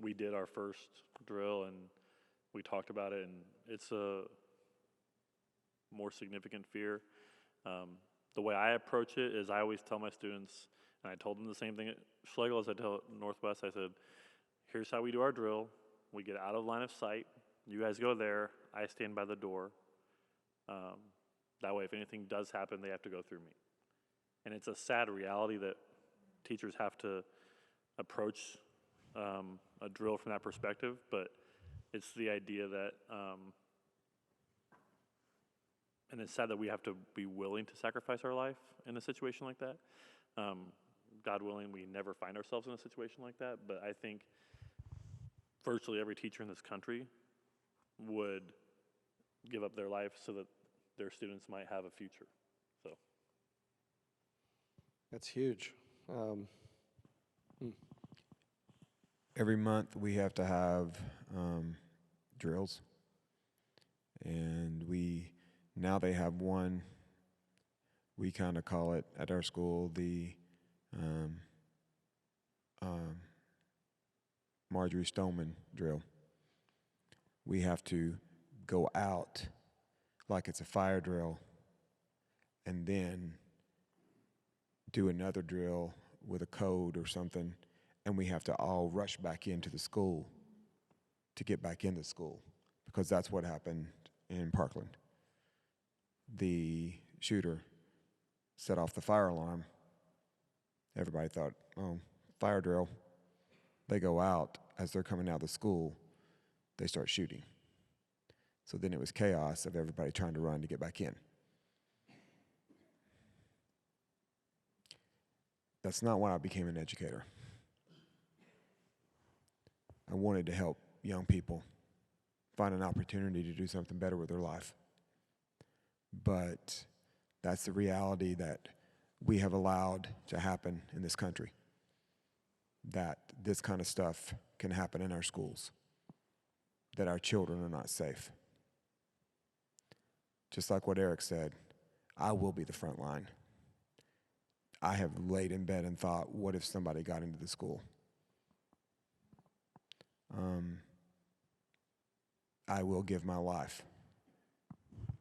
we did our first drill and we talked about it, and it's a more significant fear. The way I approach it is I always tell my students, and I told them the same thing at Schlegel as I tell Northwest, I said, here's how we do our drill. We get out of line of sight. You guys go there. I stand by the door. That way, if anything does happen, they have to go through me. And it's a sad reality that teachers have to approach a drill from that perspective, but it's the idea that, and it's sad that we have to be willing to sacrifice our life in a situation like that. God willing, we never find ourselves in a situation like that, but I think virtually every teacher in this country would give up their life so that their students might have a future. So That's huge. Every month we have to have drills, and now they have one. We kind of call it at our school the Marjorie Stoneman drill. We have to go out like it's a fire drill and then do another drill with a code or something, and we have to all rush back into the school to get back into school, because that's what happened in Parkland. The shooter set off the fire alarm. Everybody thought, oh, fire drill. They go out. As they're coming out of the school, they start shooting. So then it was chaos of everybody trying to run to get back in. That's not why I became an educator. I wanted to help young people find an opportunity to do something better with their life. But that's the reality that we have allowed to happen in this country, that this kind of stuff can happen in our schools, that our children are not safe. Just like what Eric said, I will be the front line. I have laid in bed and thought, what if somebody got into the school? I will give my life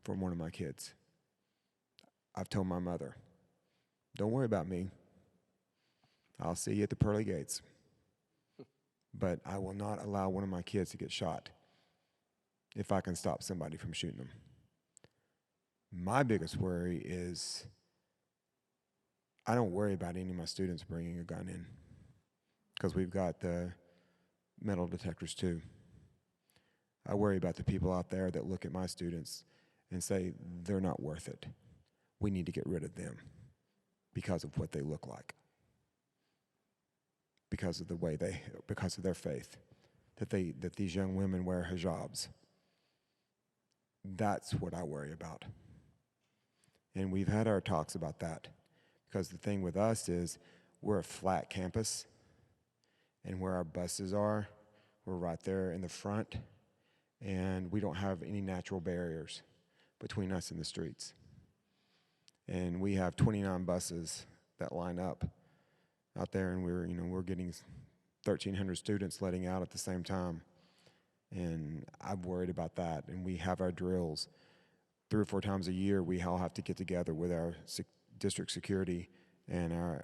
for one of my kids. I've told my mother, don't worry about me. I'll see you at the pearly gates. But I will not allow one of my kids to get shot if I can stop somebody from shooting them. My biggest worry is I don't worry about any of my students bringing a gun in because we've got the metal detectors too. I worry about the people out there that look at my students and say, they're not worth it. We need to get rid of them because of what they look like, because of the way because of their faith, that these young women wear hijabs. That's what I worry about. And we've had our talks about that because the thing with us is we're a flat campus, and where our buses are, we're right there in the front, and we don't have any natural barriers between us and the streets. And we have 29 buses that line up out there, and we're getting 1,300 students letting out at the same time. And I'm worried about that. And we have our drills 3 or 4 times a year. We all have to get together with our district security and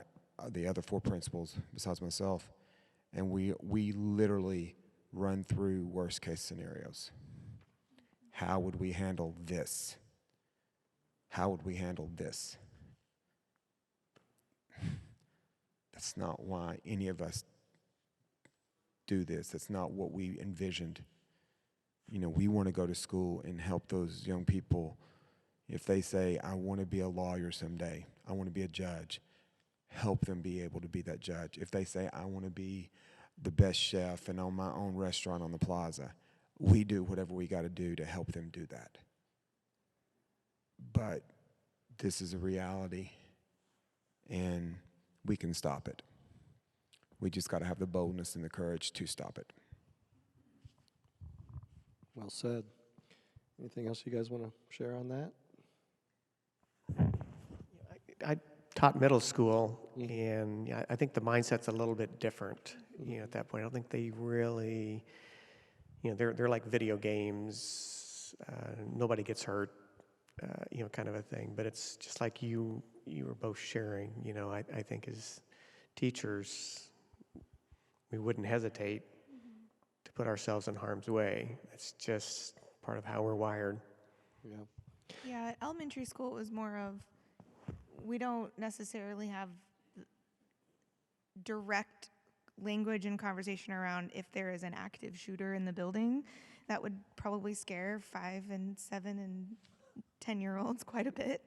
the other 4 principals besides myself, and we literally run through worst case scenarios. How would we handle this? How would we handle this? That's not why any of us do this. That's not what we envisioned. We want to go to school and help those young people. If they say, I want to be a lawyer someday, I want to be a judge, help them be able to be that judge. If they say, I want to be the best chef and own my own restaurant on the plaza, we do whatever we got to do to help them do that. But this is a reality, and we can stop it. We just got to have the boldness and the courage to stop it. Well said. Anything else you guys want to share on that? I taught middle school, and I think the mindset's a little bit different. At that point, I don't think they really, they're like video games. Nobody gets hurt, kind of a thing. But it's just like you were both sharing. I think as teachers, we wouldn't hesitate to put ourselves in harm's way. It's just part of how we're wired. Yeah. Yeah, at elementary school, it was more of, we don't necessarily have direct language and conversation around if there is an active shooter in the building. That would probably scare 5 and 7 and 10-year-olds quite a bit.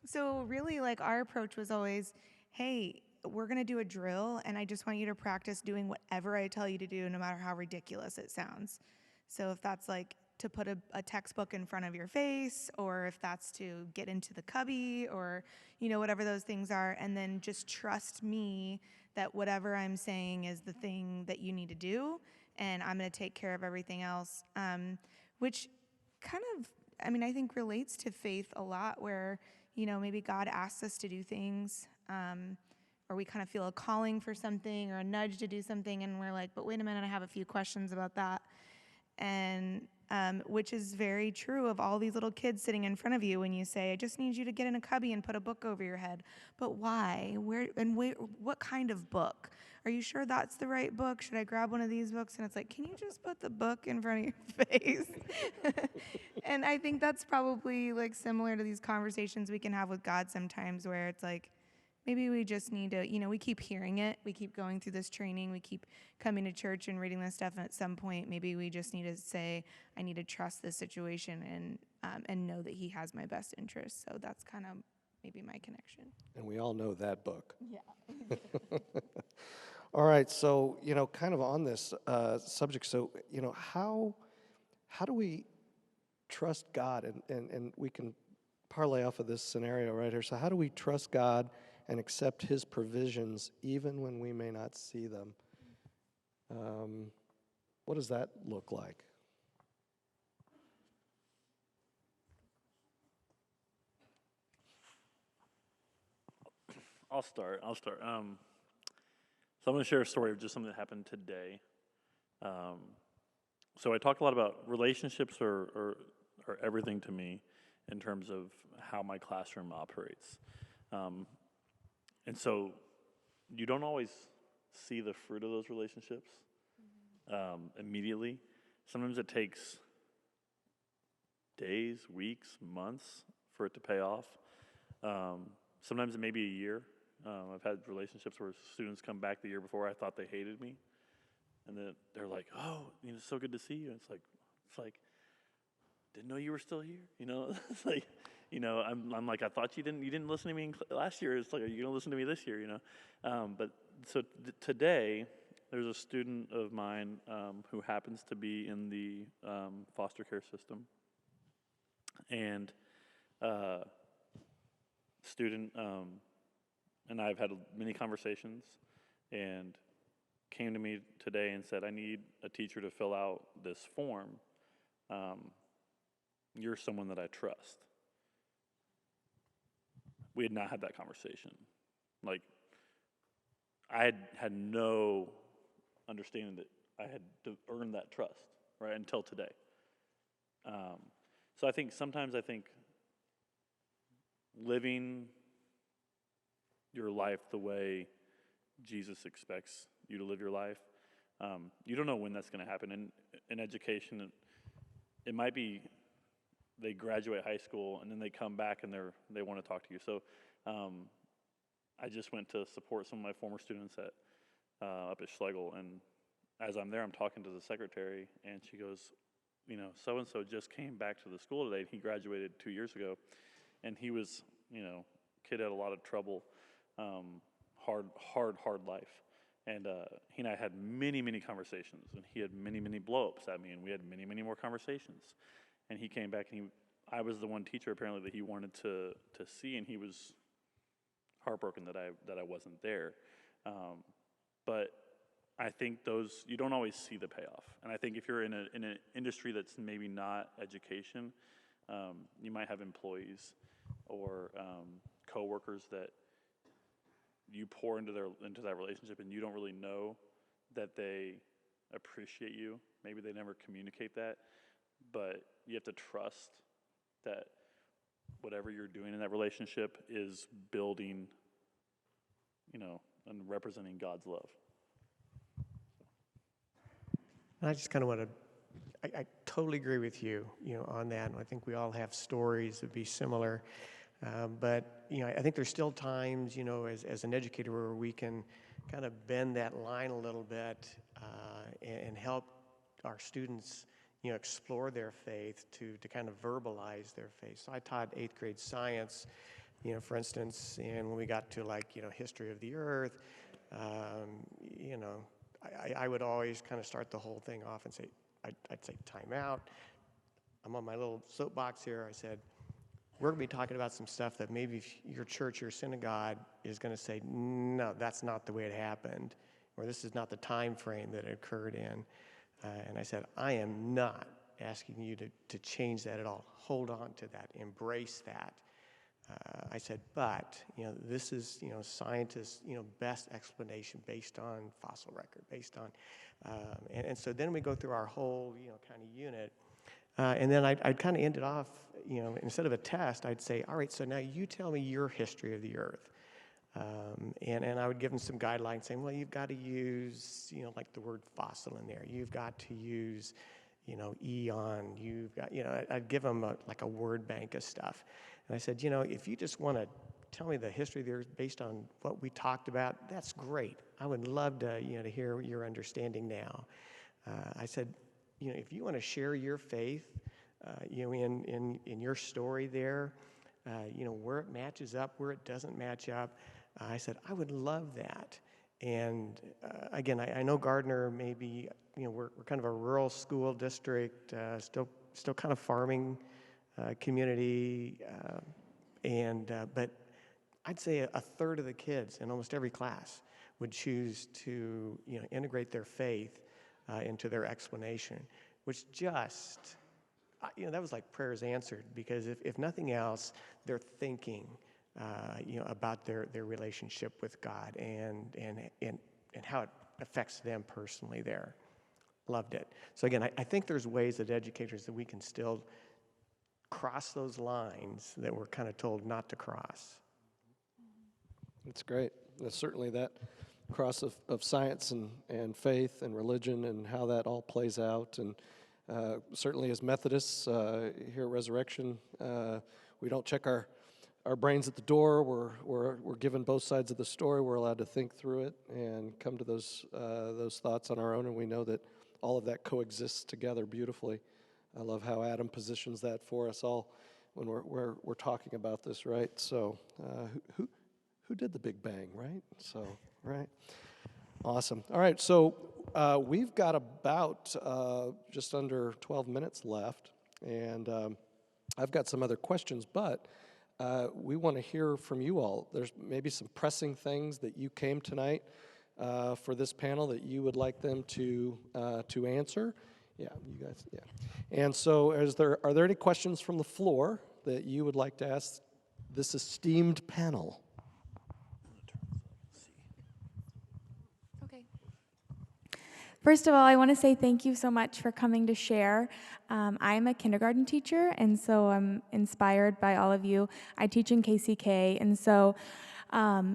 So really, our approach was always, hey, we're going to do a drill, and I just want you to practice doing whatever I tell you to do, no matter how ridiculous it sounds. So if that's to put a textbook in front of your face, or if that's to get into the cubby, or whatever those things are, and then just trust me that whatever I'm saying is the thing that you need to do, and I'm going to take care of everything else, which kind of, I think relates to faith a lot, where maybe God asks us to do things, or we kind of feel a calling for something or a nudge to do something, and we're like, but wait a minute, I have a few questions about that. And which is very true of all these little kids sitting in front of you when you say, I just need you to get in a cubby and put a book over your head. But why? What kind of book? Are you sure that's the right book? Should I grab one of these books? And it's like, can you just put the book in front of your face? And I think that's probably like similar to these conversations we can have with God sometimes, where it's like, maybe we just need to, we keep hearing it. We keep going through this training. We keep coming to church and reading this stuff. And at some point, maybe we just need to say, I need to trust this situation and know that he has my best interest. So that's kind of maybe my connection. And we all know that book. Yeah. All right, so, kind of on this subject, so, how do we trust God? And we can parlay off of this scenario right here. So how do we trust God and accept his provisions even when we may not see them? What does that look like? I'll start. So I'm going to share a story of just something that happened today. So I talked a lot about relationships are everything to me in terms of how my classroom operates. And so you don't always see the fruit of those relationships immediately. Sometimes it takes days, weeks, months for it to pay off. Sometimes it may be a year. I've had relationships where students come back the year before I thought they hated me, and then they're like, "Oh, it's so good to see you." And it's like, didn't know you were still here. It's like, I'm like, I thought you didn't listen to me last year. It's like, are you gonna listen to me this year? But so today, there's a student of mine who happens to be in the foster care system, and student and I've had many conversations, and came to me today and said, I need a teacher to fill out this form. You're someone that I trust. We had not had that conversation. Like, I had no understanding that I had to earn that trust, right, until today. So I think sometimes living your life the way Jesus expects you to live your life, you don't know when that's going to happen. In education, it might be they graduate high school and then they come back and they want to talk to you. So I just went to support some of my former students up at Schlegel, and as I'm there, I'm talking to the secretary, and she goes, so-and-so just came back to the school today. He graduated 2 years ago, and he was, kid had a lot of trouble, hard life. And he and I had many, many conversations, and he had many, many blow-ups at me, and we had many, many more conversations. And he came back, and I was the one teacher apparently that he wanted to see, and he was heartbroken that I wasn't there. But I think you don't always see the payoff. And I think if you're in an industry that's maybe not education, you might have employees or coworkers that you pour into that relationship, and you don't really know that they appreciate you. Maybe they never communicate that, but you have to trust that whatever you're doing in that relationship is building, and representing God's love. And I just kind of want to, I totally agree with you, on that. And I think we all have stories that be similar. But I think there's still times, as an educator, where we can kind of bend that line a little bit and help our students, explore their faith to kind of verbalize their faith. So I taught 8th grade science, for instance, and when we got to history of the earth, I would always kind of start the whole thing off and say, I'd say, time out. I'm on my little soapbox here. I said, we're going to be talking about some stuff that maybe your church, your synagogue is going to say, no, that's not the way it happened, or this is not the time frame that it occurred in. And I said, I am not asking you to change that at all. Hold on to that. Embrace that. I said, but, this is, scientists' best explanation based on fossil record, based on, and so then we go through our whole, kind of unit. And then I'd kind of end it off, instead of a test, I'd say, all right, so now you tell me your history of the earth. And I would give them some guidelines saying, well, you've got to use, like the word fossil in there. You've got to use, eon. You've got, I'd give them like a word bank of stuff. And I said, if you just want to tell me the history of the earth based on what we talked about, that's great. I would love to, to hear your understanding now. I said, if you want to share your faith, in your story there, where it matches up, where it doesn't match up, I said, I would love that. And again, I know Gardner maybe, we're kind of a rural school district, still kind of farming community, but I'd say a third of the kids in almost every class would choose to, integrate their faith into their explanation, which just, that was like prayers answered, because if nothing else, they're thinking, about their relationship with God and how it affects them personally there. Loved it. So again, I think there's ways that educators that we can still cross those lines that we're kind of told not to cross. That's great. That's certainly that cross of science and faith and religion and how that all plays out. And certainly as Methodists here at Resurrection, we don't check our brains at the door. We're given both sides of the story. We're allowed to think through it and come to those thoughts on our own, and we know that all of that coexists together beautifully. I love how Adam positions that for us all when we're talking about this, right? So who did the Big Bang, right? So, right. Awesome. All right, so we've got about just under 12 minutes left, and I've got some other questions, but we want to hear from you all. There's maybe some pressing things that you came tonight for this panel that you would like them to answer. Yeah, you guys. Yeah. And so, are there any questions from the floor that you would like to ask this esteemed panel? Okay. First of all, I want to say thank you so much for coming to share. I'm a kindergarten teacher, and so I'm inspired by all of you. I teach in KCK, and so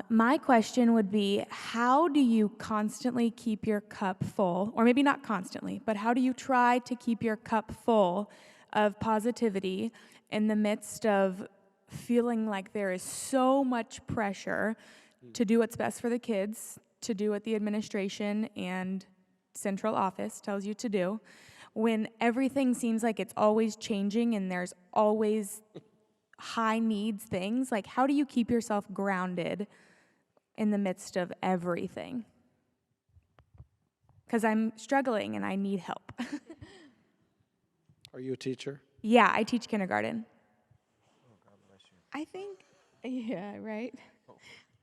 my question would be, how do you constantly keep your cup full, or maybe not constantly, but how do you try to keep your cup full of positivity in the midst of feeling like there is so much pressure to do what's best for the kids, to do what the administration and central office tells you to do, when everything seems like it's always changing and there's always high needs things? Like, how do you keep yourself grounded in the midst of everything? Because I'm struggling and I need help. Are you a teacher? Yeah, I teach kindergarten. I think, yeah, right.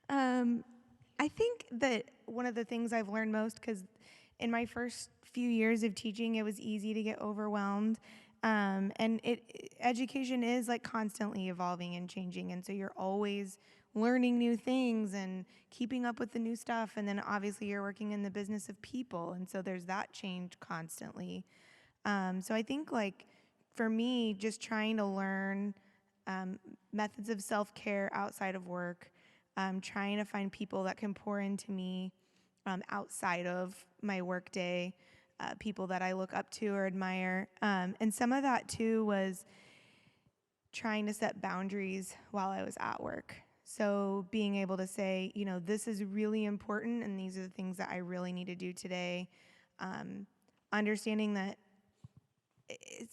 I think that one of the things I've learned most, because in my first few years of teaching, it was easy to get overwhelmed. And education is like constantly evolving and changing, and so you're always learning new things and keeping up with the new stuff. And then obviously you're working in the business of people, and so there's that change constantly. So I think, like, for me, just trying to learn methods of self-care outside of work, trying to find people that can pour into me outside of my work day, people that I look up to or admire. And some of that, too, was trying to set boundaries while I was at work. So being able to say, this is really important, and these are the things that I really need to do today. Understanding that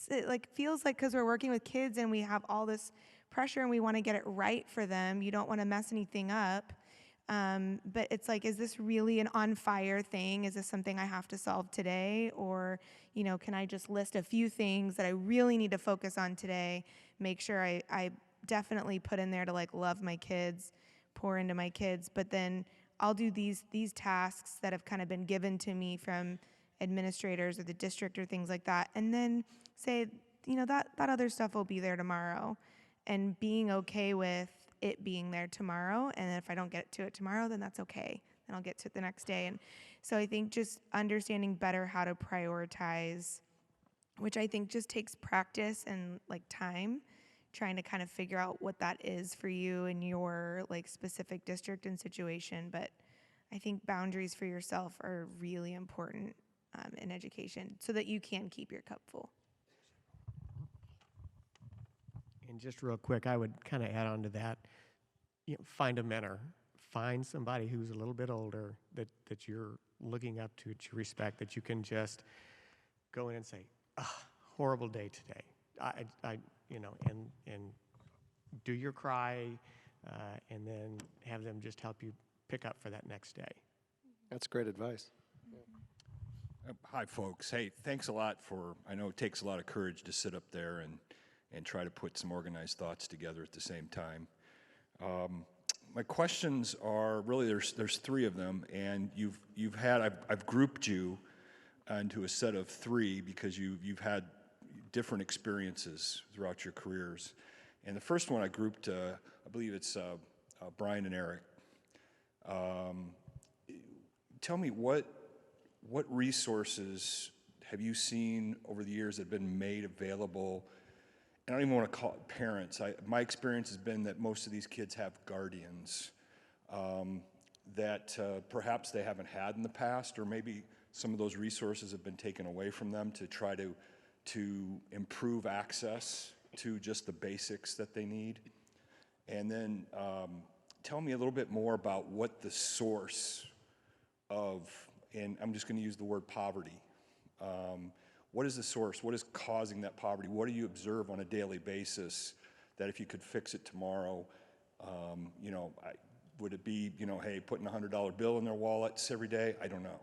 it like feels like, because we're working with kids and we have all this pressure and we want to get it right for them, you don't want to mess anything up. But it's like, is this really an on fire thing? Is this something I have to solve today? Or, can I just list a few things that I really need to focus on today? Make sure I definitely put in there to, like, love my kids, pour into my kids. But then I'll do these tasks that have kind of been given to me from administrators or the district or things like that. And then say, that other stuff will be there tomorrow. And being okay with it being there tomorrow, and if I don't get to it tomorrow, then that's okay. Then I'll get to it the next day. And so I think just understanding better how to prioritize which I think just takes practice and like time trying to kind of figure out what that is for you in your like specific district and situation. But I think boundaries for yourself are really important in education so that you can keep your cup full. And just real quick, I would kind of add on to that. Find a mentor. Find somebody who's a little bit older that you're looking up to, that you respect, that you can just go in and say, horrible day today. And do your cry, and then have them just help you pick up for that next day. That's great advice. Hi, folks. Hey, thanks a lot I know it takes a lot of courage to sit up there and try to put some organized thoughts together at the same time. My questions are really, there's three of them, and I've grouped you into a set of three because you've had different experiences throughout your careers. And the first one I grouped, I believe it's Brian and Eric. Tell me what resources have you seen over the years that have been made available? And I don't even want to call it parents. My experience has been that most of these kids have guardians that perhaps they haven't had in the past, or maybe some of those resources have been taken away from them to try to improve access to just the basics that they need. And then tell me a little bit more about what the source of, and I'm just going to use the word poverty. What is the source? What is causing that poverty? What do you observe on a daily basis that if you could fix it tomorrow, would it be, hey, putting a $100 bill in their wallets every day? I don't know.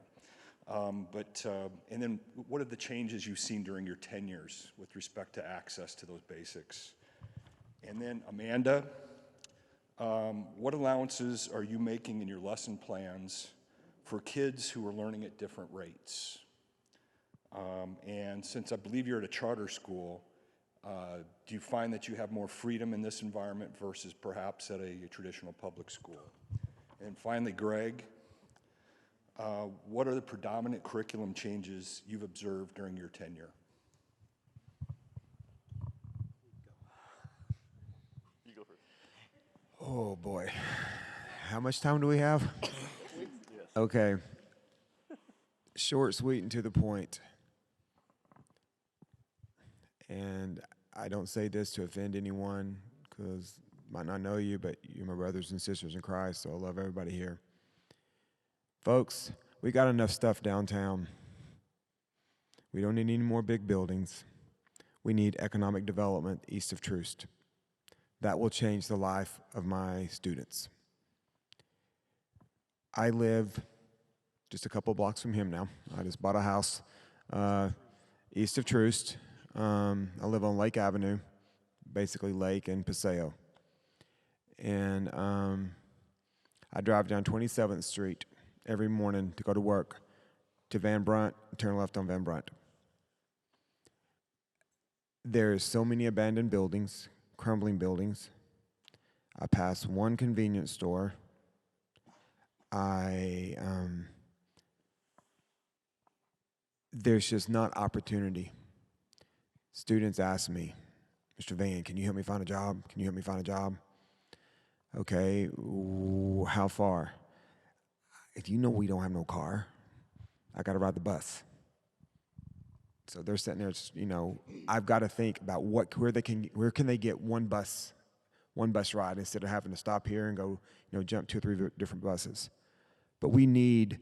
And then what are the changes you've seen during your tenures with respect to access to those basics? And then Amanda, what allowances are you making in your lesson plans for kids who are learning at different rates? And since I believe you're at a charter school, do you find that you have more freedom in this environment versus perhaps at a traditional public school? And finally, Greg, what are the predominant curriculum changes you've observed during your tenure? You go first. Oh boy, how much time do we have? Yes. Okay, short, sweet, and to the point. And I don't say this to offend anyone, because I might not know you, but you're my brothers and sisters in Christ, so I love everybody here. Folks, we got enough stuff downtown. We don't need any more big buildings. We need economic development east of Troost. That will change the life of my students. I live just a couple blocks from him now. I just bought a house east of Troost. I live on Lake Avenue, basically Lake and Paseo. And I drive down 27th Street every morning to go to work to Van Brunt, turn left on Van Brunt. There's so many abandoned buildings, crumbling buildings. I pass one convenience store. There's just not opportunity. Students ask me, Mr. Van, can you help me find a job? Can you help me find a job? Okay, how far? If you know we don't have no car, I got to ride the bus. So they're sitting there, I've got to think about where can they get one bus ride instead of having to stop here and go, jump 2 or 3 different buses. But we need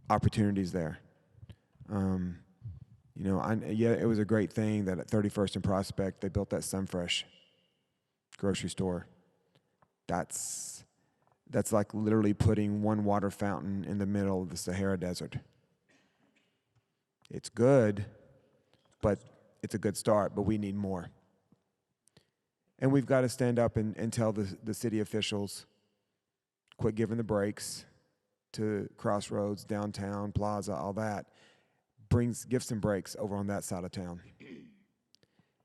opportunities there. It was a great thing that at 31st and Prospect, they built that Sunfresh grocery store. That's like literally putting one water fountain in the middle of the Sahara Desert. It's good, but it's a good start, but we need more. And we've got to stand up and tell the city officials, quit giving the breaks to Crossroads, downtown, Plaza, all that. Give some breaks over on that side of town.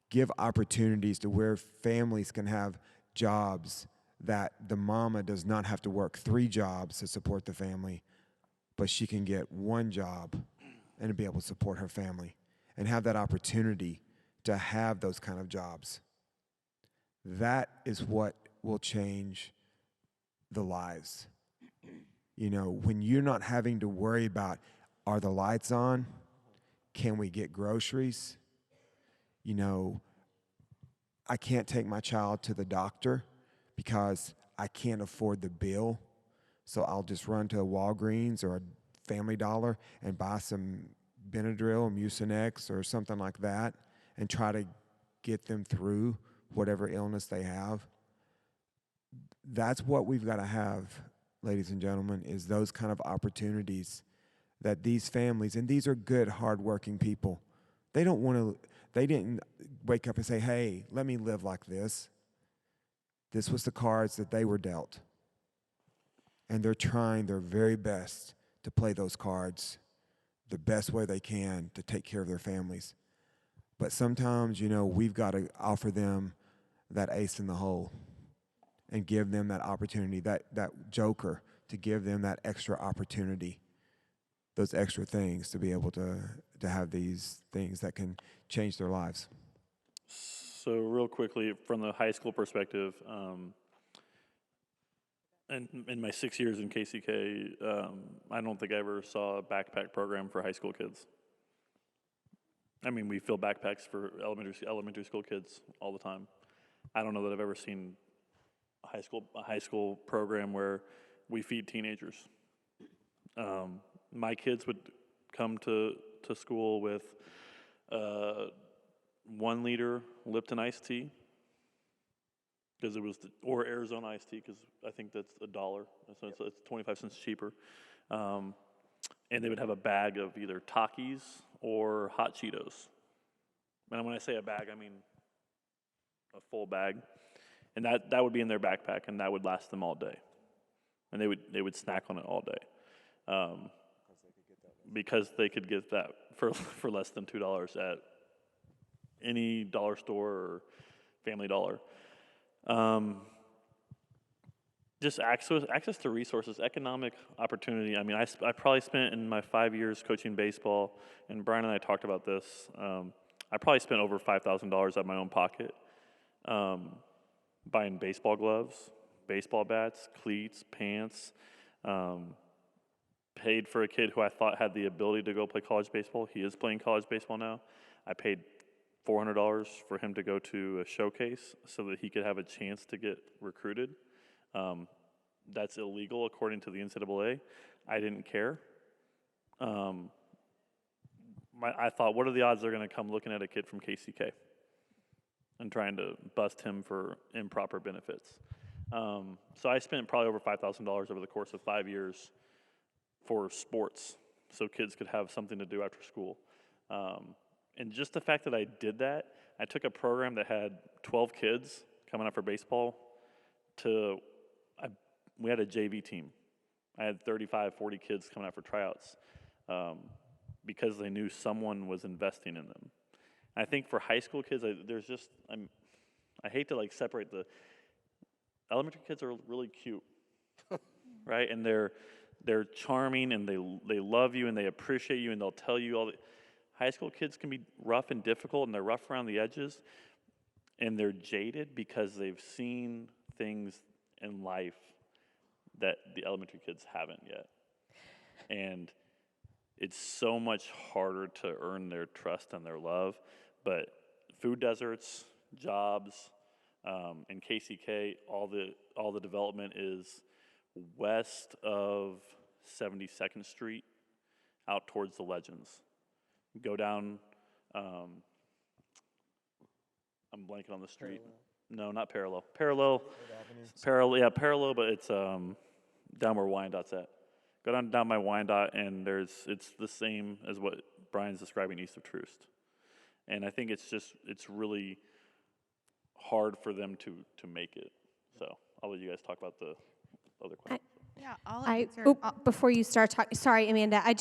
Give opportunities to where families can have jobs that the mama does not have to work 3 jobs to support the family, but she can get 1 job and be able to support her family. and have that opportunity to have those kind of jobs. That is what will change the lives. You know, when you're not having to worry about, are the lights on? Can we get groceries? You know, I can't take my child to the doctor because I can't afford the bill, so I'll just run to a Walgreens or a Family Dollar and buy some Benadryl, Mucinex, or something like that and try to get them through whatever illness they have. That's what we've got to have, ladies and gentlemen, is those kind of opportunities that these families, and these are good, hardworking people, they didn't wake up and say, hey, let me live like this. This was the cards that they were dealt. And they're trying their very best to play those cards the best way they can to take care of their families. But sometimes, you know, we've got to offer them that ace in the hole and give them that opportunity, that joker, to give them that extra opportunity, those extra things to be able to have these things that can change their lives. So real quickly, from the high school perspective, and in my 6 years in KCK, I don't think I ever saw a backpack program for high school kids. I mean, we fill backpacks for elementary school kids all the time. I don't know that I've ever seen a high school program where we feed teenagers. My kids would come to school with 1 liter Lipton iced tea, because it was, or Arizona iced tea, because I think that's $1, so it's 25 cents cheaper. And they would have a bag of either Takis or hot Cheetos. And when I say a bag, I mean a full bag. And that would be in their backpack, and that would last them all day. And they would snack on it all day. Because they could get that for less than $2 at any dollar store or Family Dollar. Just access to resources, economic opportunity. I mean, I probably spent in my 5 years coaching baseball, and Brian and I talked about this. I probably spent over $5,000 out of my own pocket buying baseball gloves, baseball bats, cleats, pants. Paid for a kid who I thought had the ability to go play college baseball. He is playing college baseball now. I paid $400 for him to go to a showcase so that he could have a chance to get recruited. That's illegal according to the NCAA. I didn't care. I thought, what are the odds they're going to come looking at a kid from KCK and trying to bust him for improper benefits? So I spent probably over $5,000 over the course of 5 years for sports, so kids could have something to do after school. And just the fact that I did that, I took a program that had 12 kids coming out for baseball we had a JV team. I had 35, 40 kids coming out for tryouts because they knew someone was investing in them. And I think for high school kids, I hate to like separate the elementary kids are really cute, right? And they're charming and they love you and they appreciate you and they'll tell you all the. High school kids can be rough and difficult and they're rough around the edges and they're jaded because they've seen things in life that the elementary kids haven't yet. And it's so much harder to earn their trust and their love. But food deserts, jobs, in KCK, all the development is west of 72nd Street out towards the Legends. Go down, I'm blanking on the street. No, not Parallel. Parallel, but it's down where Wyandott's at. Go down by Wyandotte, and it's the same as what Brian's describing east of Troost. And I think it's really hard for them to make it. So I'll let you guys talk about the other questions. Yeah, I'll answer. Before you start talking, sorry, Amanda, I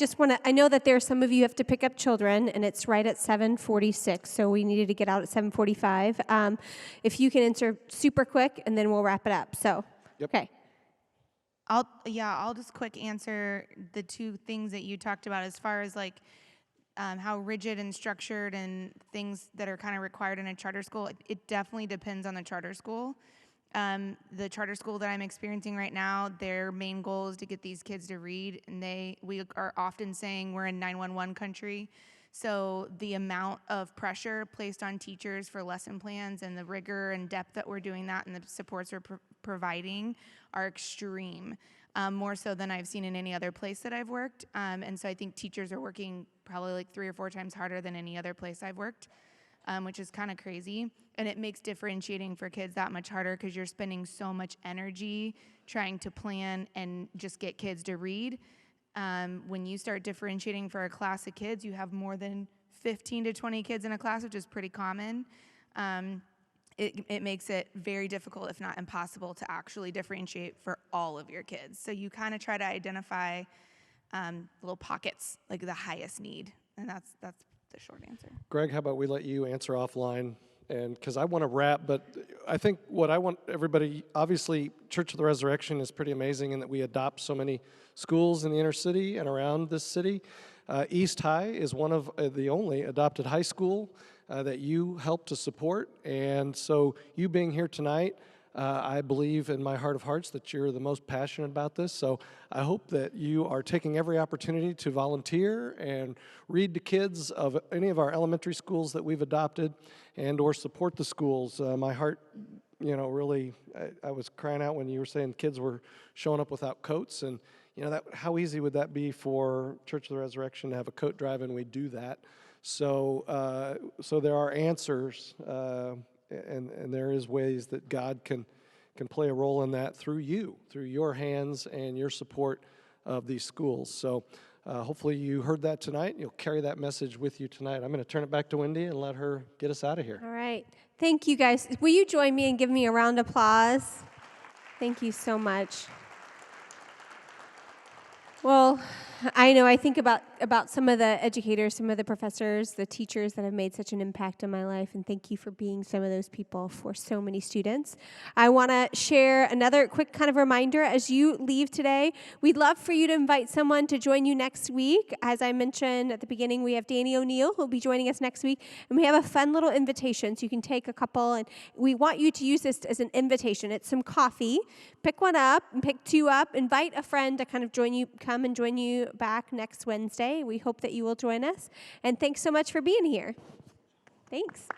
know that there are some of you have to pick up children, and it's right at 7:46, so we needed to get out at 7:45. If you can answer super quick, and then we'll wrap it up. So, Yep. Okay. I'll just quick answer the two things that you talked about as far as like how rigid and structured and things that are kind of required in a charter school, it definitely depends on the charter school. The charter school that I'm experiencing right now, their main goal is to get these kids to read, and we are often saying we're in 911 country. So the amount of pressure placed on teachers for lesson plans and the rigor and depth that we're doing that and the supports we're providing are extreme, more so than I've seen in any other place that I've worked. And so I think teachers are working probably like 3 or 4 times harder than any other place I've worked, which is kind of crazy. And it makes differentiating for kids that much harder because you're spending so much energy trying to plan and just get kids to read. When you start differentiating for a class of kids, you have more than 15 to 20 kids in a class, which is pretty common. It makes it very difficult, if not impossible, to actually differentiate for all of your kids. So you kind of try to identify little pockets, like the highest need, and that's the short answer. Greg, how about we let you answer offline? And because I want to wrap, but I think what I want everybody, obviously, Church of the Resurrection is pretty amazing in that we adopt so many schools in the inner city and around this city. East High is one of the only adopted high school that you help to support. And so you being here tonight, I believe in my heart of hearts that you're the most passionate about this. So I hope that you are taking every opportunity to volunteer and read to kids of any of our elementary schools that we've adopted and or support the schools. My heart, really, I was crying out when you were saying kids were showing up without coats. And, how easy would that be for Church of the Resurrection to have a coat drive, and we do that. So there are answers, and there is ways that God can play a role in that through you, through your hands and your support of these schools. So hopefully you heard that tonight. You'll carry that message with you tonight. I'm going to turn it back to Wendy and let her get us out of here. All right. Thank you, guys. Will you join me and give me a round of applause? Thank you so much. Well, I think about some of the educators, some of the professors, the teachers that have made such an impact in my life, and thank you for being some of those people for so many students. I want to share another quick kind of reminder as you leave today. We'd love for you to invite someone to join you next week. As I mentioned at the beginning, we have Danny O'Neill who will be joining us next week, and we have a fun little invitation, so you can take a couple, and we want you to use this as an invitation. It's some coffee. Pick one up and pick 2 up. Invite a friend to kind of come and join you back next Wednesday. We hope that you will join us. And thanks so much for being here. Thanks.